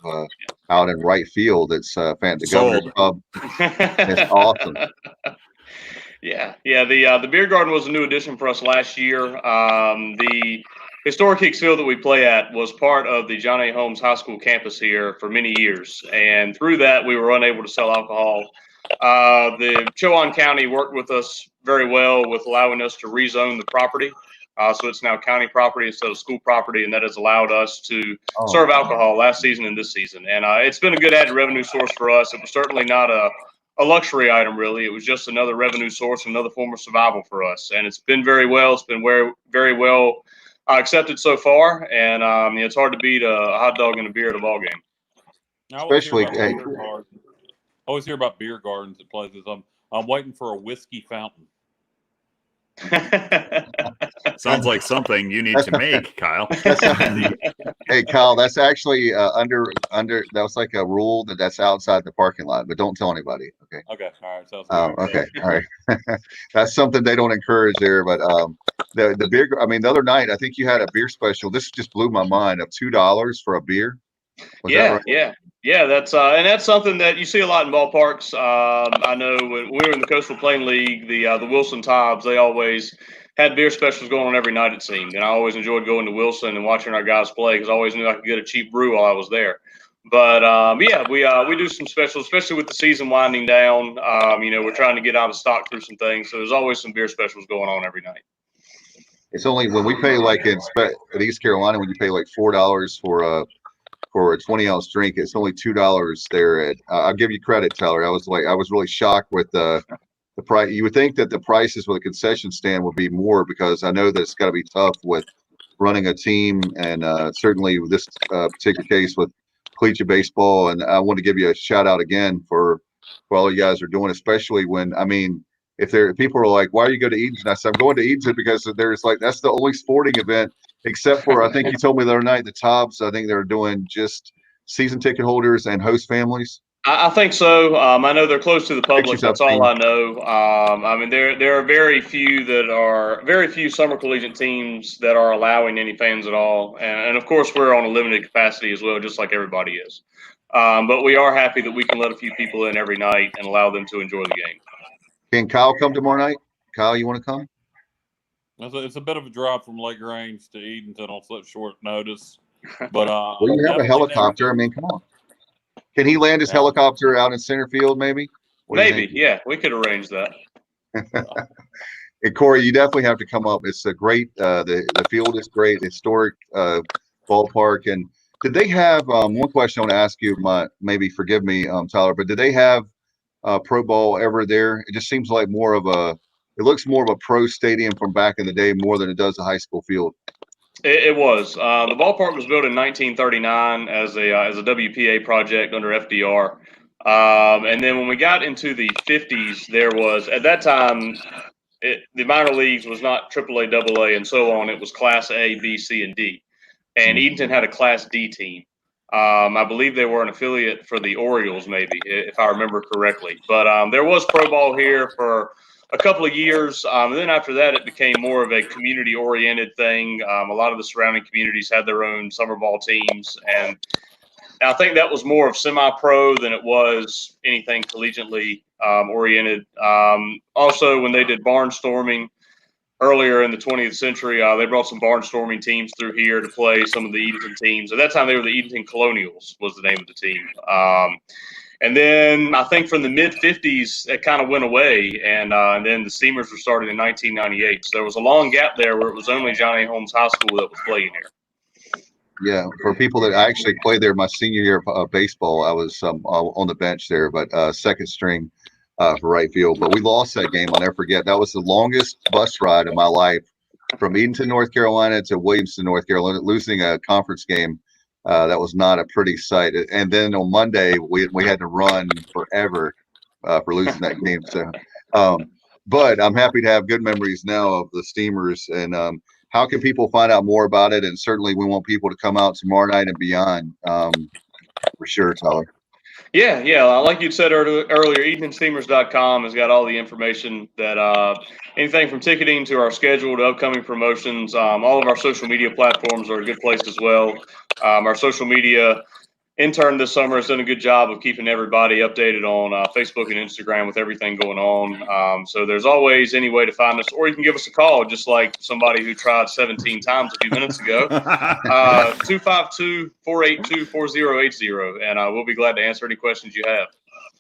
out in right field. It's the Governor's Pub. It's awesome. Yeah. The beer garden was a new addition for us last year. The historic Hicks Field that we play at was part of the John A. Holmes High School campus here for many years, and through that we were unable to sell alcohol. The Chowan County worked with us very well with allowing us to rezone the property, so it's now county property instead of school property, and that has allowed us to serve alcohol last season and this season. And it's been a good added revenue source for us. It was certainly not a luxury item, really. It was just another revenue source, another form of survival for us. And it's been very well. It's been very well accepted so far. And it's hard to beat a hot dog and a beer at a ball game. Especially, I always hear about beer gardens at places. I'm waiting for a whiskey fountain. Sounds like something you need to make, Kyle. Hey, Kyle, that's actually under that was like a rule that's outside the parking lot, but don't tell anybody. Okay. Okay. All right. Sounds good. Okay. All right. That's something they don't encourage there. But the beer. I mean, the other night I think you had a beer special. This just blew my mind of $2 for a beer. Was that right? Yeah. That's something that you see a lot in ballparks. I know when we were in the Coastal Plain League, the Wilson Tobbs, they always had beer specials going on every night, it seemed. And I always enjoyed going to Wilson and watching our guys play because I always knew I could get a cheap brew while I was there. But we do some specials, especially with the season winding down. We're trying to get out of stock through some things, so there's always some beer specials going on every night. It's only when we pay like in East Carolina, when you pay like $4 for a 20-ounce drink, it's only $2 there. I'll give you credit, Tyler. I was really shocked with the price. You would think that the prices with a concession stand would be more, because I know that it's got to be tough with running a team, and certainly this particular case with collegiate baseball. And I want to give you a shout out again for all you guys are doing, especially when, if people are like, why are you going to Edenton? I said, I'm going to Edenton because that's the only sporting event, except for, I think you told me the other night, the Tobbs, I think they're doing just season ticket holders and host families. I think so. I know they're close to the public. That's all I know. There are very few summer collegiate teams that are allowing any fans at all. And of course, we're on a limited capacity as well, just like everybody is. But we are happy that we can let a few people in every night and allow them to enjoy the game. Can Kyle come tomorrow night? Kyle, you want to come? It's a bit of a drive from Lake Range to Edenton on such short notice. But well, you have a helicopter. Come on. Can he land his helicopter out in center field, maybe? Maybe, yeah. We could arrange that. And Corey, you definitely have to come up. It's a great. The field is great, historic ballpark. And did they have one question I want to ask you? Maybe forgive me, Tyler, but did they have pro ball ever there? It just seems like it looks more of a pro stadium from back in the day, more than it does a high school field. It was. The ballpark was built in 1939 as a WPA project under FDR. And then when we got into the 50s, there was, at that time, the minor leagues was not AAA, AA, and so on. It was Class A, B, C, and D. And Edenton had a Class D team. I believe they were an affiliate for the Orioles, maybe, if I remember correctly. But there was pro ball here for a couple of years. And then after that, it became more of a community-oriented thing. A lot of the surrounding communities had their own summer ball teams. And I think that was more of semi-pro than it was anything collegiately oriented. Also, when they did barnstorming earlier in the 20th century, they brought some barnstorming teams through here to play some of the Edenton teams. At that time, they were the Edenton Colonials was the name of the team. And then I think from the mid-'50s, it kind of went away, and then the Steamers were started in 1998. So there was a long gap there where it was only Johnny Holmes High School that was playing here. Yeah, for people that I actually played there my senior year of baseball, I was on the bench there, but second string for right field. But we lost that game. I'll never forget. That was the longest bus ride of my life from Edenton, North Carolina to Williamston, North Carolina, losing a conference game. That was not a pretty sight. And then on Monday, we had to run forever for losing that game. So, but I'm happy to have good memories now of the Steamers. And how can people find out more about it? And certainly we want people to come out tomorrow night and beyond, for sure, Tyler. Yeah. Like you said earlier, EdentonSteamers.com has got all the information that anything from ticketing to our schedule to upcoming promotions. All of our social media platforms are a good place as well. Our social media intern this summer has done a good job of keeping everybody updated on Facebook and Instagram with everything going on. So there's always any way to find us, or you can give us a call, just like somebody who tried 17 times a few minutes ago, 252-482-4080, and we'll be glad to answer any questions you have.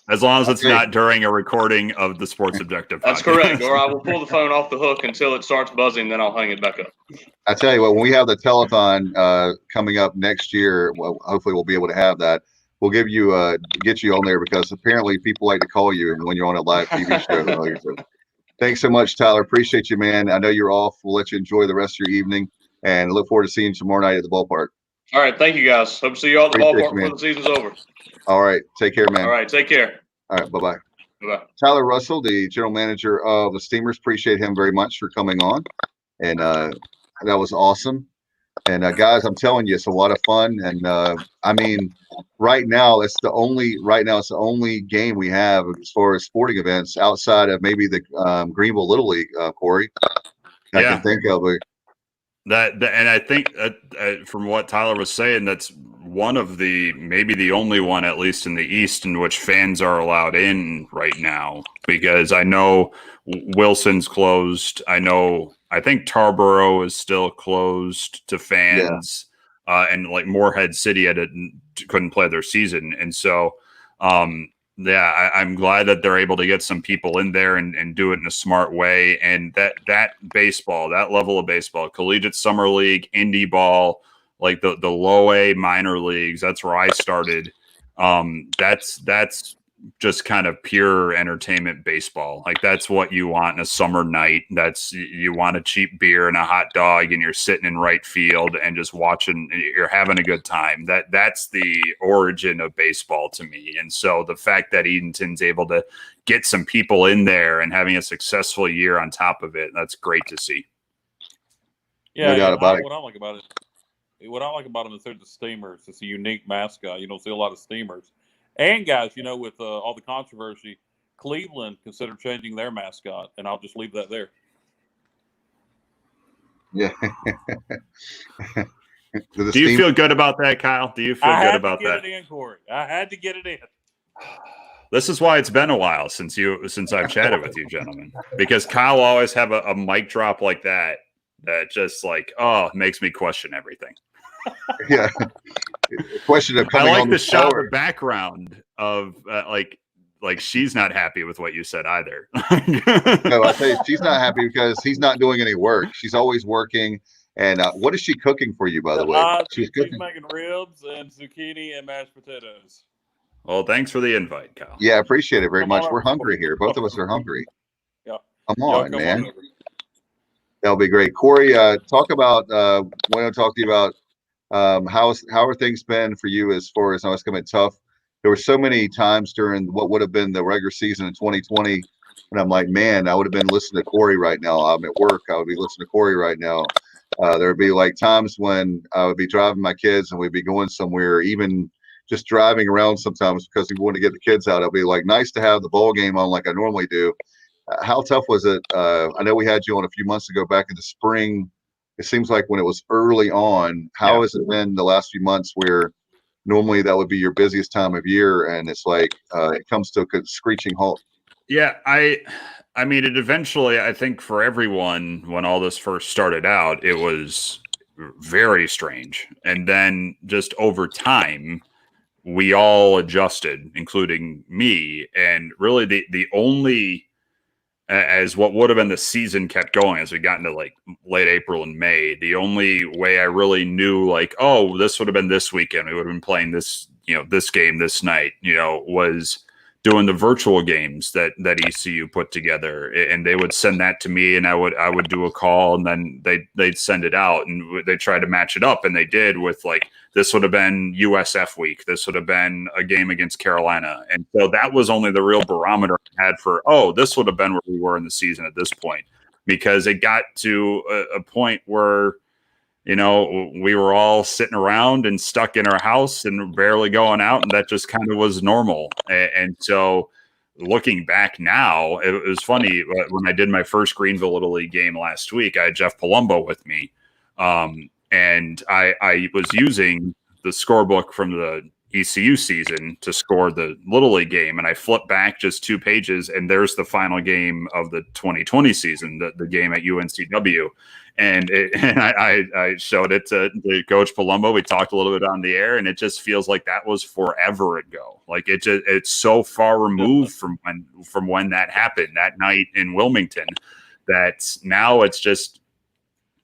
As long as it's not during a recording of the Sports Objective podcast. That's correct. Or I will pull the phone off the hook until it starts buzzing, then I'll hang it back up. I tell you what, when we have the telethon coming up next year, well, hopefully we'll be able to have that. We'll give you get you on there because apparently people like to call you when you're on a live TV show. So, thanks so much, Tyler. Appreciate you, man. I know you're off. We'll let you enjoy the rest of your evening and look forward to seeing you tomorrow night at the ballpark. All right. Thank you, guys. Hope to see you all at the ballpark before the season's over. All right. Take care, man. All right. Take care. All right. Bye-bye. Bye-bye. Tyler Russell, the general manager of the Steamers. Appreciate him very much for coming on. And that was awesome. And guys, I'm telling you, it's a lot of fun. And I mean, right now it's the only game we have as far as sporting events outside of maybe the Greenville Little League, Corey. I can think of it. And I think from what Tyler was saying, that's one of maybe the only one, at least in the East, in which fans are allowed in right now. Because I know Wilson's closed. I think Tarboro is still closed to fans, and like Morehead City couldn't play their season, and so I'm glad that they're able to get some people in there and do it in a smart way. And that baseball, that level of baseball, collegiate summer league, indie ball, like the low A minor leagues, that's where I started. That's just kind of pure entertainment baseball. Like that's what you want in a summer night. You want a cheap beer and a hot dog and you're sitting in right field and just watching, you're having a good time. That's the origin of baseball to me. And so the fact that Edenton's able to get some people in there and having a successful year on top of it, that's great to see. Yeah, no doubt about it. What I like about them is they're the Steamers. It's a unique mascot. You don't see a lot of Steamers. And guys, with all the controversy, Cleveland considered changing their mascot, and I'll just leave that there. Yeah. Do you feel good about that, Kyle? Do you feel good about that? I had to get it in, Corey. I had to get it in. This is why it's been a while since I've chatted with you, gentlemen, because Kyle will always have a mic drop like that just makes me question everything. Yeah. Question of coming I like on the shot in the background of like she's not happy with what you said either. No, I tell you, she's not happy because he's not doing any work. She's always working. And what is she cooking for you, by the way? She's making ribs and zucchini and mashed potatoes. Well, thanks for the invite, Kyle. Yeah, I appreciate it very much. We're hungry here. Both of us are hungry. Yeah. Come on, man. That'll be great. Corey, talk about I want to talk to you about how are things been for you as far as, I know it's coming tough. There were so many times during what would have been the regular season in 2020 when I'm like, man, I would have been listening to Corey right now. I'm at work. I would be listening to Corey right now. There would be like times when I would be driving my kids and we'd be going somewhere, even just driving around sometimes because we want to get the kids out. It'd be like nice to have the ball game on like I normally do. How tough was it? I know we had you on a few months ago back in the spring. It seems like when it was early on, how has it been the last few months where normally that would be your busiest time of year and it's like it comes to a screeching halt? Yeah, I mean, it eventually, I think for everyone, when all this first started out, it was very strange. And then just over time, we all adjusted, including me. And really, the only, as what would have been the season kept going as we got into like late April and May, the only way I really knew, like, oh, this would have been this weekend, we would have been playing this, this game this night, was doing the virtual games that ECU put together, and they would send that to me, and I would do a call, and then they'd send it out, and they tried to match it up, and they did with like, this would have been USF week, this would have been a game against Carolina, and so that was only the real barometer I had for, oh, this would have been where we were in the season at this point, because it got to a point where we were all sitting around and stuck in our house and barely going out, and that just kind of was normal. And so looking back now, it was funny when I did my first Greenville Little League game last week, I had Jeff Palumbo with me. And I was using the scorebook from the ECU season to score the Little League game. And I flipped back just 2 pages, and there's the final game of the 2020 season, the game at UNCW. And I showed it to Coach Palumbo. We talked a little bit on the air, and it just feels like that was forever ago. Like it's so far removed from when that happened that night in Wilmington, that now it's just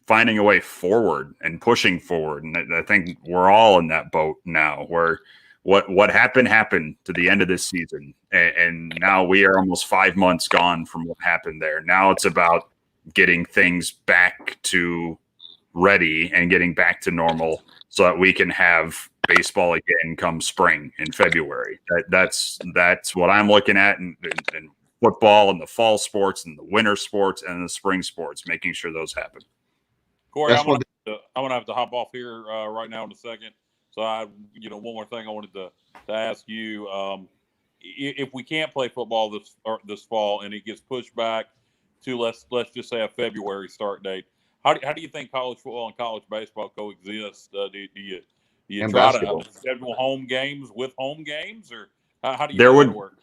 finding a way forward and pushing forward. And I think we're all in that boat now, where what happened to the end of this season, and now we are almost 5 months gone from what happened there. Now it's about getting things back to ready and getting back to normal so that we can have baseball again come spring in February. That's what I'm looking at, and football and the fall sports and the winter sports and the spring sports, making sure those happen. Corey, I'm gonna have to hop off here right now in a second. So one more thing I wanted to ask you: if we can't play football this fall and it gets pushed back to let's just say a February start date, how do you think college football and college baseball coexist? Do you try to schedule home games with home games, or how do you think that work?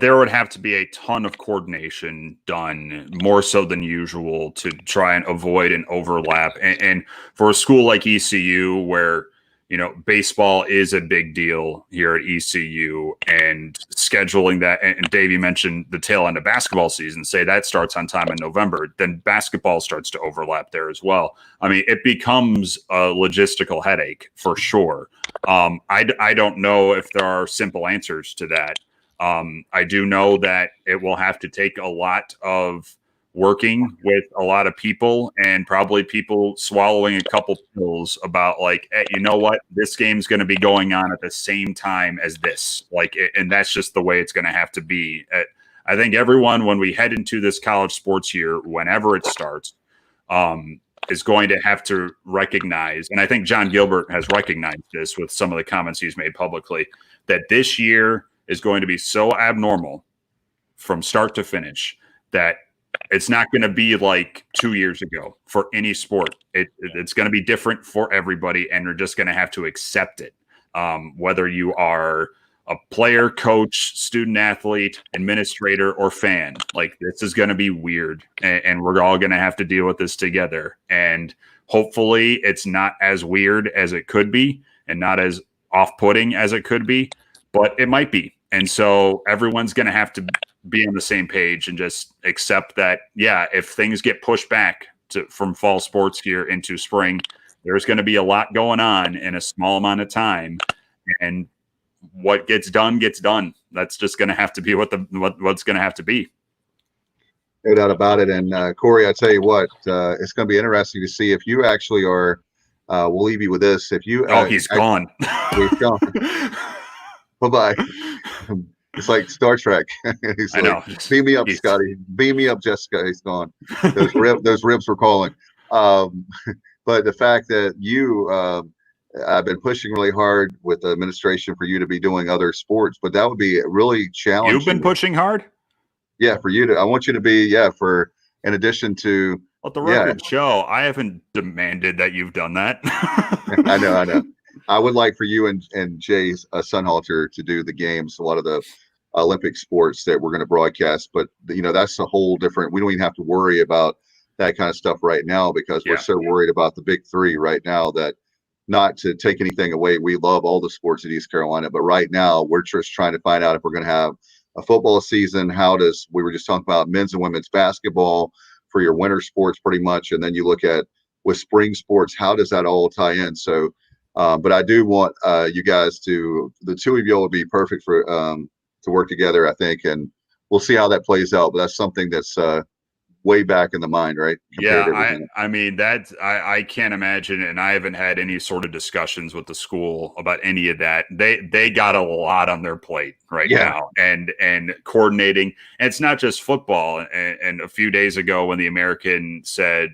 There would have to be a ton of coordination done, more so than usual, to try and avoid an overlap. And for a school like ECU, where baseball is a big deal here at ECU, and scheduling that, and Dave, you mentioned the tail end of basketball season, say that starts on time in November, then basketball starts to overlap there as well. I mean, it becomes a logistical headache for sure. I don't know if there are simple answers to that. I do know that it will have to take a lot of working with a lot of people, and probably people swallowing a couple pills about like, hey, you know what, this game's going to be going on at the same time as this, and that's just the way it's going to have to be. I think everyone, when we head into this college sports year, whenever it starts, is going to have to recognize, and I think John Gilbert has recognized this with some of the comments he's made publicly, that this year is going to be so abnormal from start to finish that it's not going to be like 2 years ago for any sport. It's going to be different for everybody, and you're just going to have to accept it. Whether you are a player, coach, student athlete, administrator, or fan, like, this is going to be weird, and we're all going to have to deal with this together. And hopefully it's not as weird as it could be, and not as off-putting as it could be, but it might be. And so everyone's going to have to be on the same page and just accept that, yeah, if things get pushed back from fall sports here into spring, there's going to be a lot going on in a small amount of time, and what gets done gets done. That's just going to have to be what's going to have to be. No doubt about it. And Corey, I tell you what, it's going to be interesting to see if you actually are. We'll leave you with this. If you, he's gone. He's gone. Bye-bye. It's like Star Trek. He's like, beam me up, Scotty. Beam me up, Jessica. He's gone. Those ribs were calling. Um, but the fact that I've been pushing really hard with the administration for you to be doing other sports, but that would be really challenging. You've been pushing hard? Yeah, for you to, I want you to be, in addition to. Let the record show, I haven't demanded that you've done that. I know. I would like for you and Jay's Sunhalter to do the games, a lot of the Olympic sports that we're going to broadcast. But, that's a whole different, we don't even have to worry about that kind of stuff right now because we're so worried about the big three right now that, not to take anything away, we love all the sports at East Carolina, but right now we're just trying to find out if we're going to have a football season. We were just talking about men's and women's basketball for your winter sports pretty much. And then you look at with spring sports, how does that all tie in? So, but I do want you guys the two of you will be perfect for to work together, I think, and we'll see how that plays out. But that's something that's way back in the mind, right? I mean, I can't imagine, and I haven't had any sort of discussions with the school about any of that. They got a lot on their plate right now, and coordinating. And it's not just football. And a few days ago, when the American said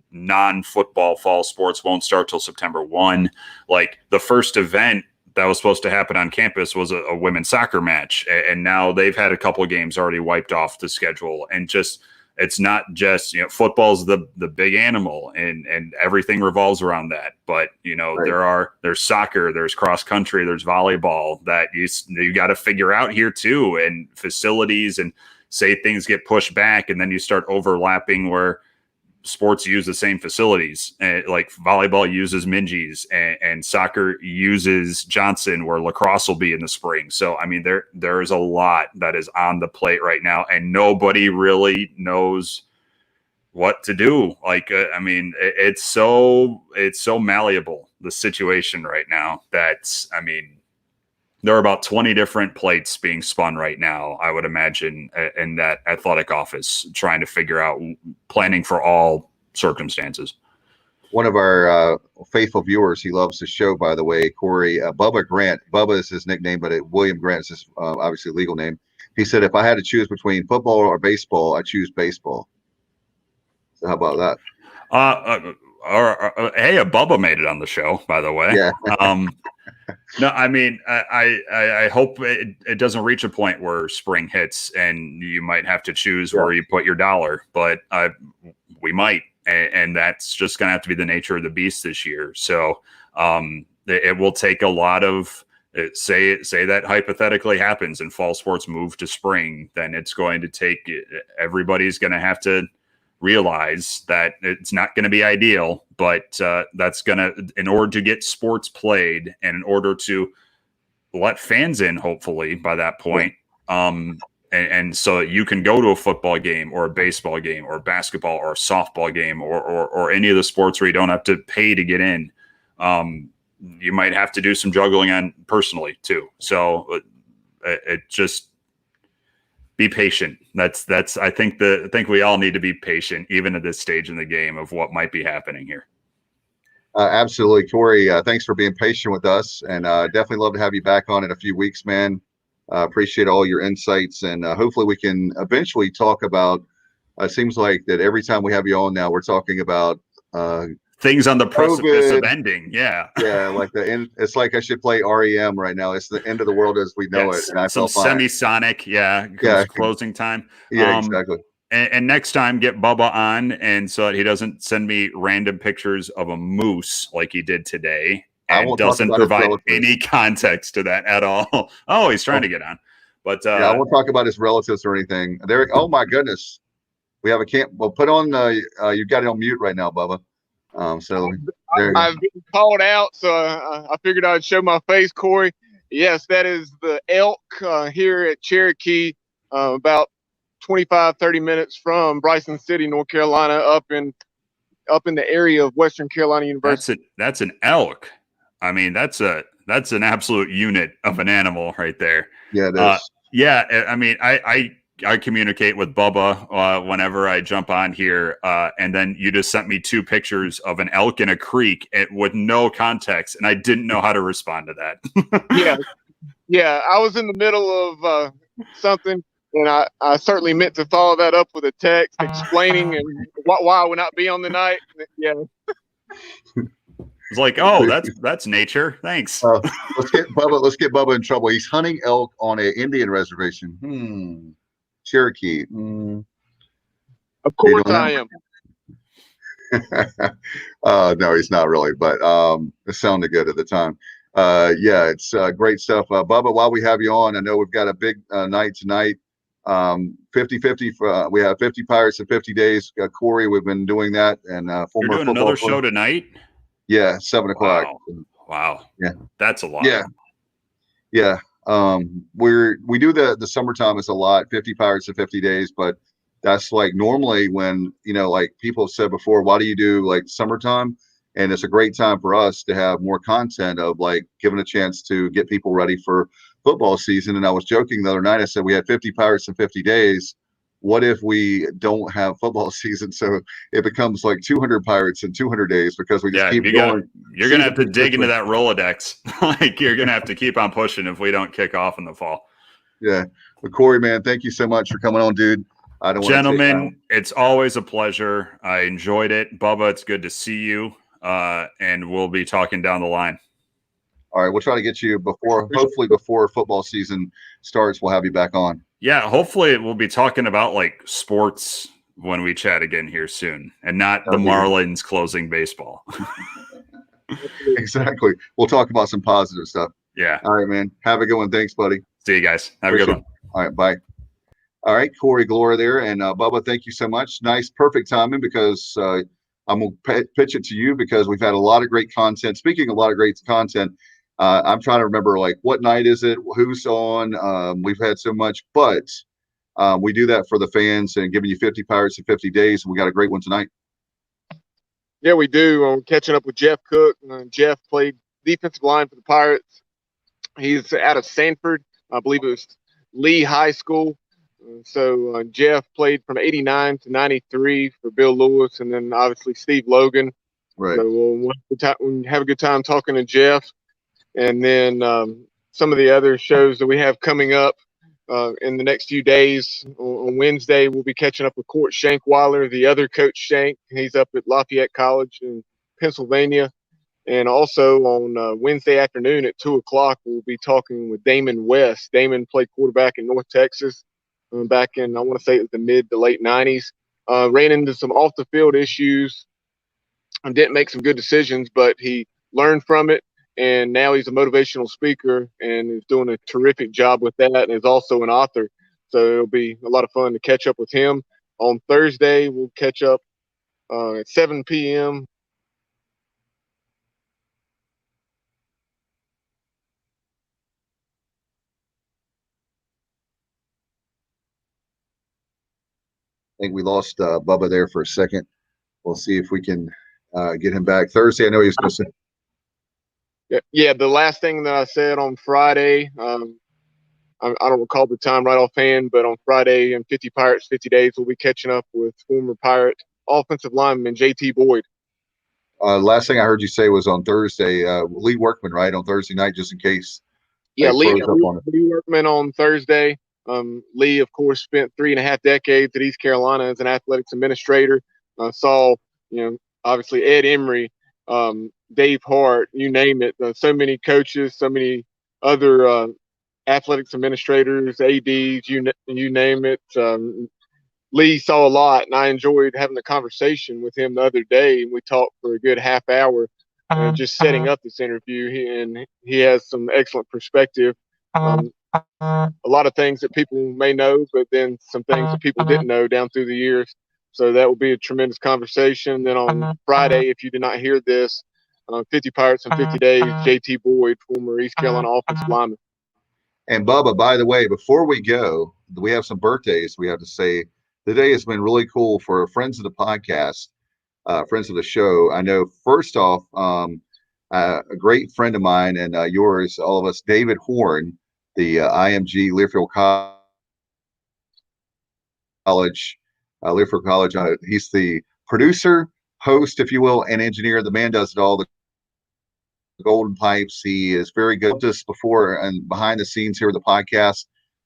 non-football fall sports won't start till September 1, like the first event that was supposed to happen on campus was a women's soccer match, and now they've had a couple of games already wiped off the schedule, and just. It's not just, football's the big animal and everything revolves around that. But, there's soccer, there's cross country, there's volleyball that you got to figure out here too, and facilities, and say things get pushed back and then you start overlapping where sports use the same facilities. Like volleyball uses Minji's and soccer uses Johnson, where lacrosse will be in the spring. So, I mean, there is a lot that is on the plate right now, and nobody really knows what to do. Like, it's so malleable, the situation right now, there are about 20 different plates being spun right now, I would imagine, in that athletic office, trying to figure out planning for all circumstances. One of our faithful viewers, he loves the show, by the way, Corey, Bubba Grant. Bubba is his nickname, but William Grant is his obviously legal name. He said, if I had to choose between football or baseball, I choose baseball. So how about that? Hey, Bubba made it on the show, by the way. Yeah. No, I mean, I hope it doesn't reach a point where spring hits and you might have to choose where you put your dollar, but we might, and that's just going to have to be the nature of the beast this year. So it will take a lot of, say that hypothetically happens and fall sports move to spring, then it's going to take, everybody's going to have to realize that it's not going to be ideal, but that's going to, in order to get sports played and in order to let fans in, hopefully by that point, and so you can go to a football game or a baseball game or basketball or a softball game or any of the sports where you don't have to pay to get in. You might have to do some juggling on personally too. So it just, be patient. I think we all need to be patient, even at this stage in the game, of what might be happening here. Absolutely, Corey. Thanks for being patient with us, and definitely love to have you back on in a few weeks, man. Appreciate all your insights, and hopefully we can eventually talk about. It seems like that every time we have you on now, we're talking about things on the precipice of ending. Yeah. Yeah. Like it's like I should play REM right now. It's the end of the world as we know it. And I feel fine. Semisonic. Yeah. Closing time. Yeah, exactly. And next time get Bubba on. And so that he doesn't send me random pictures of a moose like he did today. And doesn't provide any context to that at all. Oh, he's trying to get on. But I won't talk about his relatives or anything. Oh my goodness. We have a camp. Well, put on, you got it on mute right now, Bubba. So I've been called out, so I figured I'd show my face, Corey. Yes, that is the elk here at Cherokee, about 25-30 minutes from Bryson City, North Carolina, up in the area of Western Carolina University. That's an elk. I mean, that's an absolute unit of an animal right there. Yeah, it is. Yeah, I mean, I communicate with Bubba whenever I jump on here, and then you just sent me 2 pictures of an elk in a creek with no context, and I didn't know how to respond to that. Yeah, I was in the middle of something, And I certainly meant to follow that up with a text explaining and why I would not be on the night. Yeah. It's like, oh, that's nature. Thanks. Let's get Bubba in trouble. He's hunting elk on an Indian reservation. Cherokee. Of course I am. No, he's not really, but it sounded good at the time. Yeah, it's great stuff. Bubba, while we have you on, I know we've got a big night tonight. 50-50 we have 50 Pirates in 50 days. Corey, we've been doing that, and former You're doing another show tonight. Yeah, 7 o'clock. Wow. Yeah, that's a lot. Yeah. We do the summertime is a lot, 50 Pirates in 50 days, but that's like normally when, like people have said before, why do you do like summertime? And it's a great time for us to have more content of like giving a chance to get people ready for football season. And I was joking the other night, I said we had 50 Pirates in 50 days. What if we don't have football season? So it becomes like 200 Pirates in 200 days because we just keep going. You're going to have to dig into that Rolodex. Like you're going to have to keep on pushing if we don't kick off in the fall. Yeah. But Corey, man, thank you so much for coming on, dude. Gentlemen, it's always a pleasure. I enjoyed it. Bubba, it's good to see you. And we'll be talking down the line. All right. We'll try to get you hopefully before football season starts, we'll have you back on. Yeah. Hopefully we'll be talking about like sports when we chat again here soon and not the Marlins closing baseball. Exactly. We'll talk about some positive stuff. Yeah. All right, man. Have a good one. Thanks, buddy. See you guys. Have a good one. All right. Bye. All right. Corey Gloor there. And Bubba, thank you so much. Nice, perfect timing because I'm going to pitch it to you because we've had a lot of great content. Speaking of a lot of great content, I'm trying to remember like what night is it, who's on. We've had so much, but we do that for the fans and giving you 50 Pirates in 50 days. And we got a great one tonight. Yeah, we do. I'm catching up with Jeff Cook. Jeff played defensive line for the Pirates. He's out of Sanford. I believe it was Lee High School. So Jeff played from 89 to 93 for Bill Lewis, and then obviously Steve Logan. Right. So we'll have a good time talking to Jeff. And then some of the other shows that we have coming up in the next few days. On Wednesday, we'll be catching up with Court Shankweiler, the other Coach Shank. He's up at Lafayette College in Pennsylvania. And also on Wednesday afternoon at 2 o'clock, we'll be talking with Damon West. Damon played quarterback in North Texas back in, I want to say it was the mid to late 90s. Ran into some off-the-field issues and didn't make some good decisions, but he learned from it. And now he's a motivational speaker and is doing a terrific job with that and is also an author. So it'll be a lot of fun to catch up with him. On Thursday, we'll catch up at 7 p.m. I think we lost Bubba there for a second. We'll see if we can get him back Thursday. I know he was going to say. Yeah, the last thing that I said on Friday, I don't recall the time right offhand, but on Friday in 50 Pirates, 50 days, we'll be catching up with former Pirate offensive lineman J.T. Boyd. Last thing I heard you say was on Thursday, Lee Workman, right, on Thursday night, just in case. Yeah, Lee Workman on Thursday. Lee, of course, spent 3.5 decades at East Carolina as an athletics administrator. Saw, obviously Ed Emery, Dave Hart, you name it. So many coaches, so many other athletics administrators, ADs, you name it. Lee saw a lot, and I enjoyed having a conversation with him the other day. And we talked for a good half hour, just setting up this interview. He has some excellent perspective. A lot of things that people may know, but then some things that people didn't know down through the years. So that will be a tremendous conversation. Then on Friday, if you did not hear this, 50 Pirates in 50 days, J.T. Boyd, former East Carolina offensive lineman. And Bubba, by the way, before we go, we have some birthdays we have to say. Today has been really cool for friends of the podcast, friends of the show. I know, first off, a great friend of mine and yours, all of us, David Horn, the IMG Learfield College. He's the producer, host, if you will, and engineer. The man does it all. The golden pipes. He is very good. Just before and behind the scenes here with the podcast.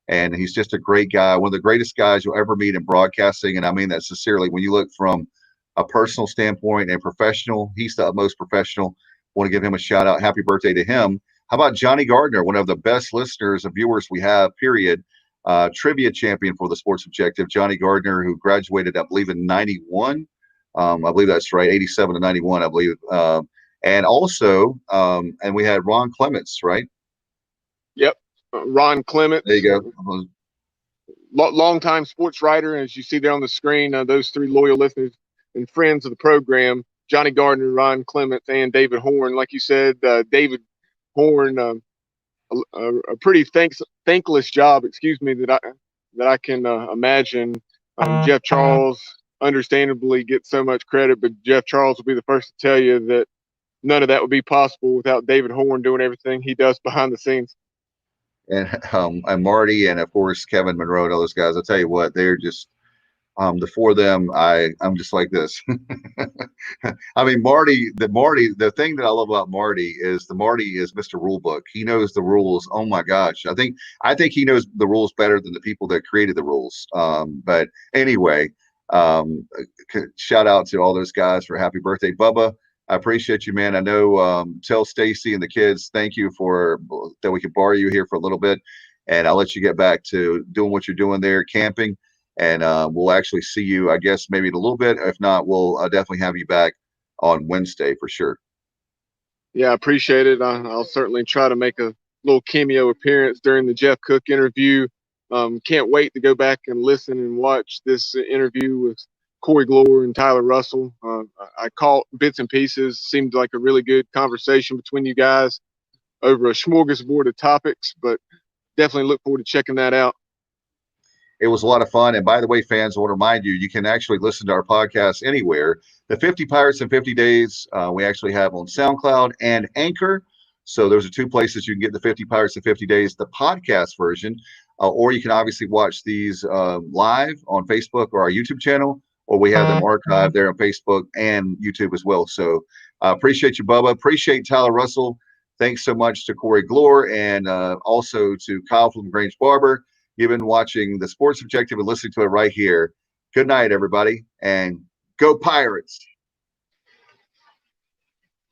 And he's just a great guy, one of the greatest guys you'll ever meet in broadcasting. And I mean that sincerely. When you look from a personal standpoint and professional, he's the utmost professional. Want to give him a shout out. Happy birthday to him. How about Johnny Gardner, one of the best listeners and viewers we have, period. Trivia champion for the Sports Objective, Johnny Gardner, who graduated, I believe, in 91. I believe that's right, 87 to 91, I believe. And also, and we had Ron Clements, right? Yep. Ron Clements. There you go. Longtime sports writer. As you see there on the screen, those three loyal listeners and friends of the program, Johnny Gardner, Ron Clements, and David Horn. Like you said, David Horn, a pretty thankless job, that I can imagine. Jeff Charles understandably gets so much credit, but Jeff Charles will be the first to tell you that none of that would be possible without David Horn doing everything he does behind the scenes. And Marty, and of course Kevin Monroe and all those guys. I'll tell you what, they're just the four of them. I'm just like this. I mean, the thing that I love about Marty is Mr. Rulebook. He knows the rules. Oh my gosh. I think he knows the rules better than the people that created the rules. But anyway, shout out to all those guys for happy birthday, Bubba. I appreciate you, man. I know, tell Stacy and the kids, thank you that we could borrow you here for a little bit, and I'll let you get back to doing what you're doing there, camping. And we'll actually see you, I guess, maybe in a little bit. If not, we'll definitely have you back on Wednesday for sure. Yeah, I appreciate it. I'll certainly try to make a little cameo appearance during the Jeff Cook interview. Can't wait to go back and listen and watch this interview with Corey Gloor and Tyler Russell. I caught bits and pieces. Seemed like a really good conversation between you guys over a smorgasbord of topics, but definitely look forward to checking that out. It was a lot of fun. And by the way, fans, I want to remind you, you can actually listen to our podcast anywhere. The 50 Pirates in 50 Days, we actually have on SoundCloud and Anchor. So those are two places you can get the 50 Pirates in 50 Days, the podcast version, or you can obviously watch these live on Facebook or our YouTube channel, or we have them archived there on Facebook and YouTube as well. So appreciate you, Bubba. Appreciate Tyler Russell. Thanks so much to Corey Gloor, and also to Kyle from Grange Barber. You've been watching the Sports Objective and listening to it right here. Good night, everybody, and go Pirates.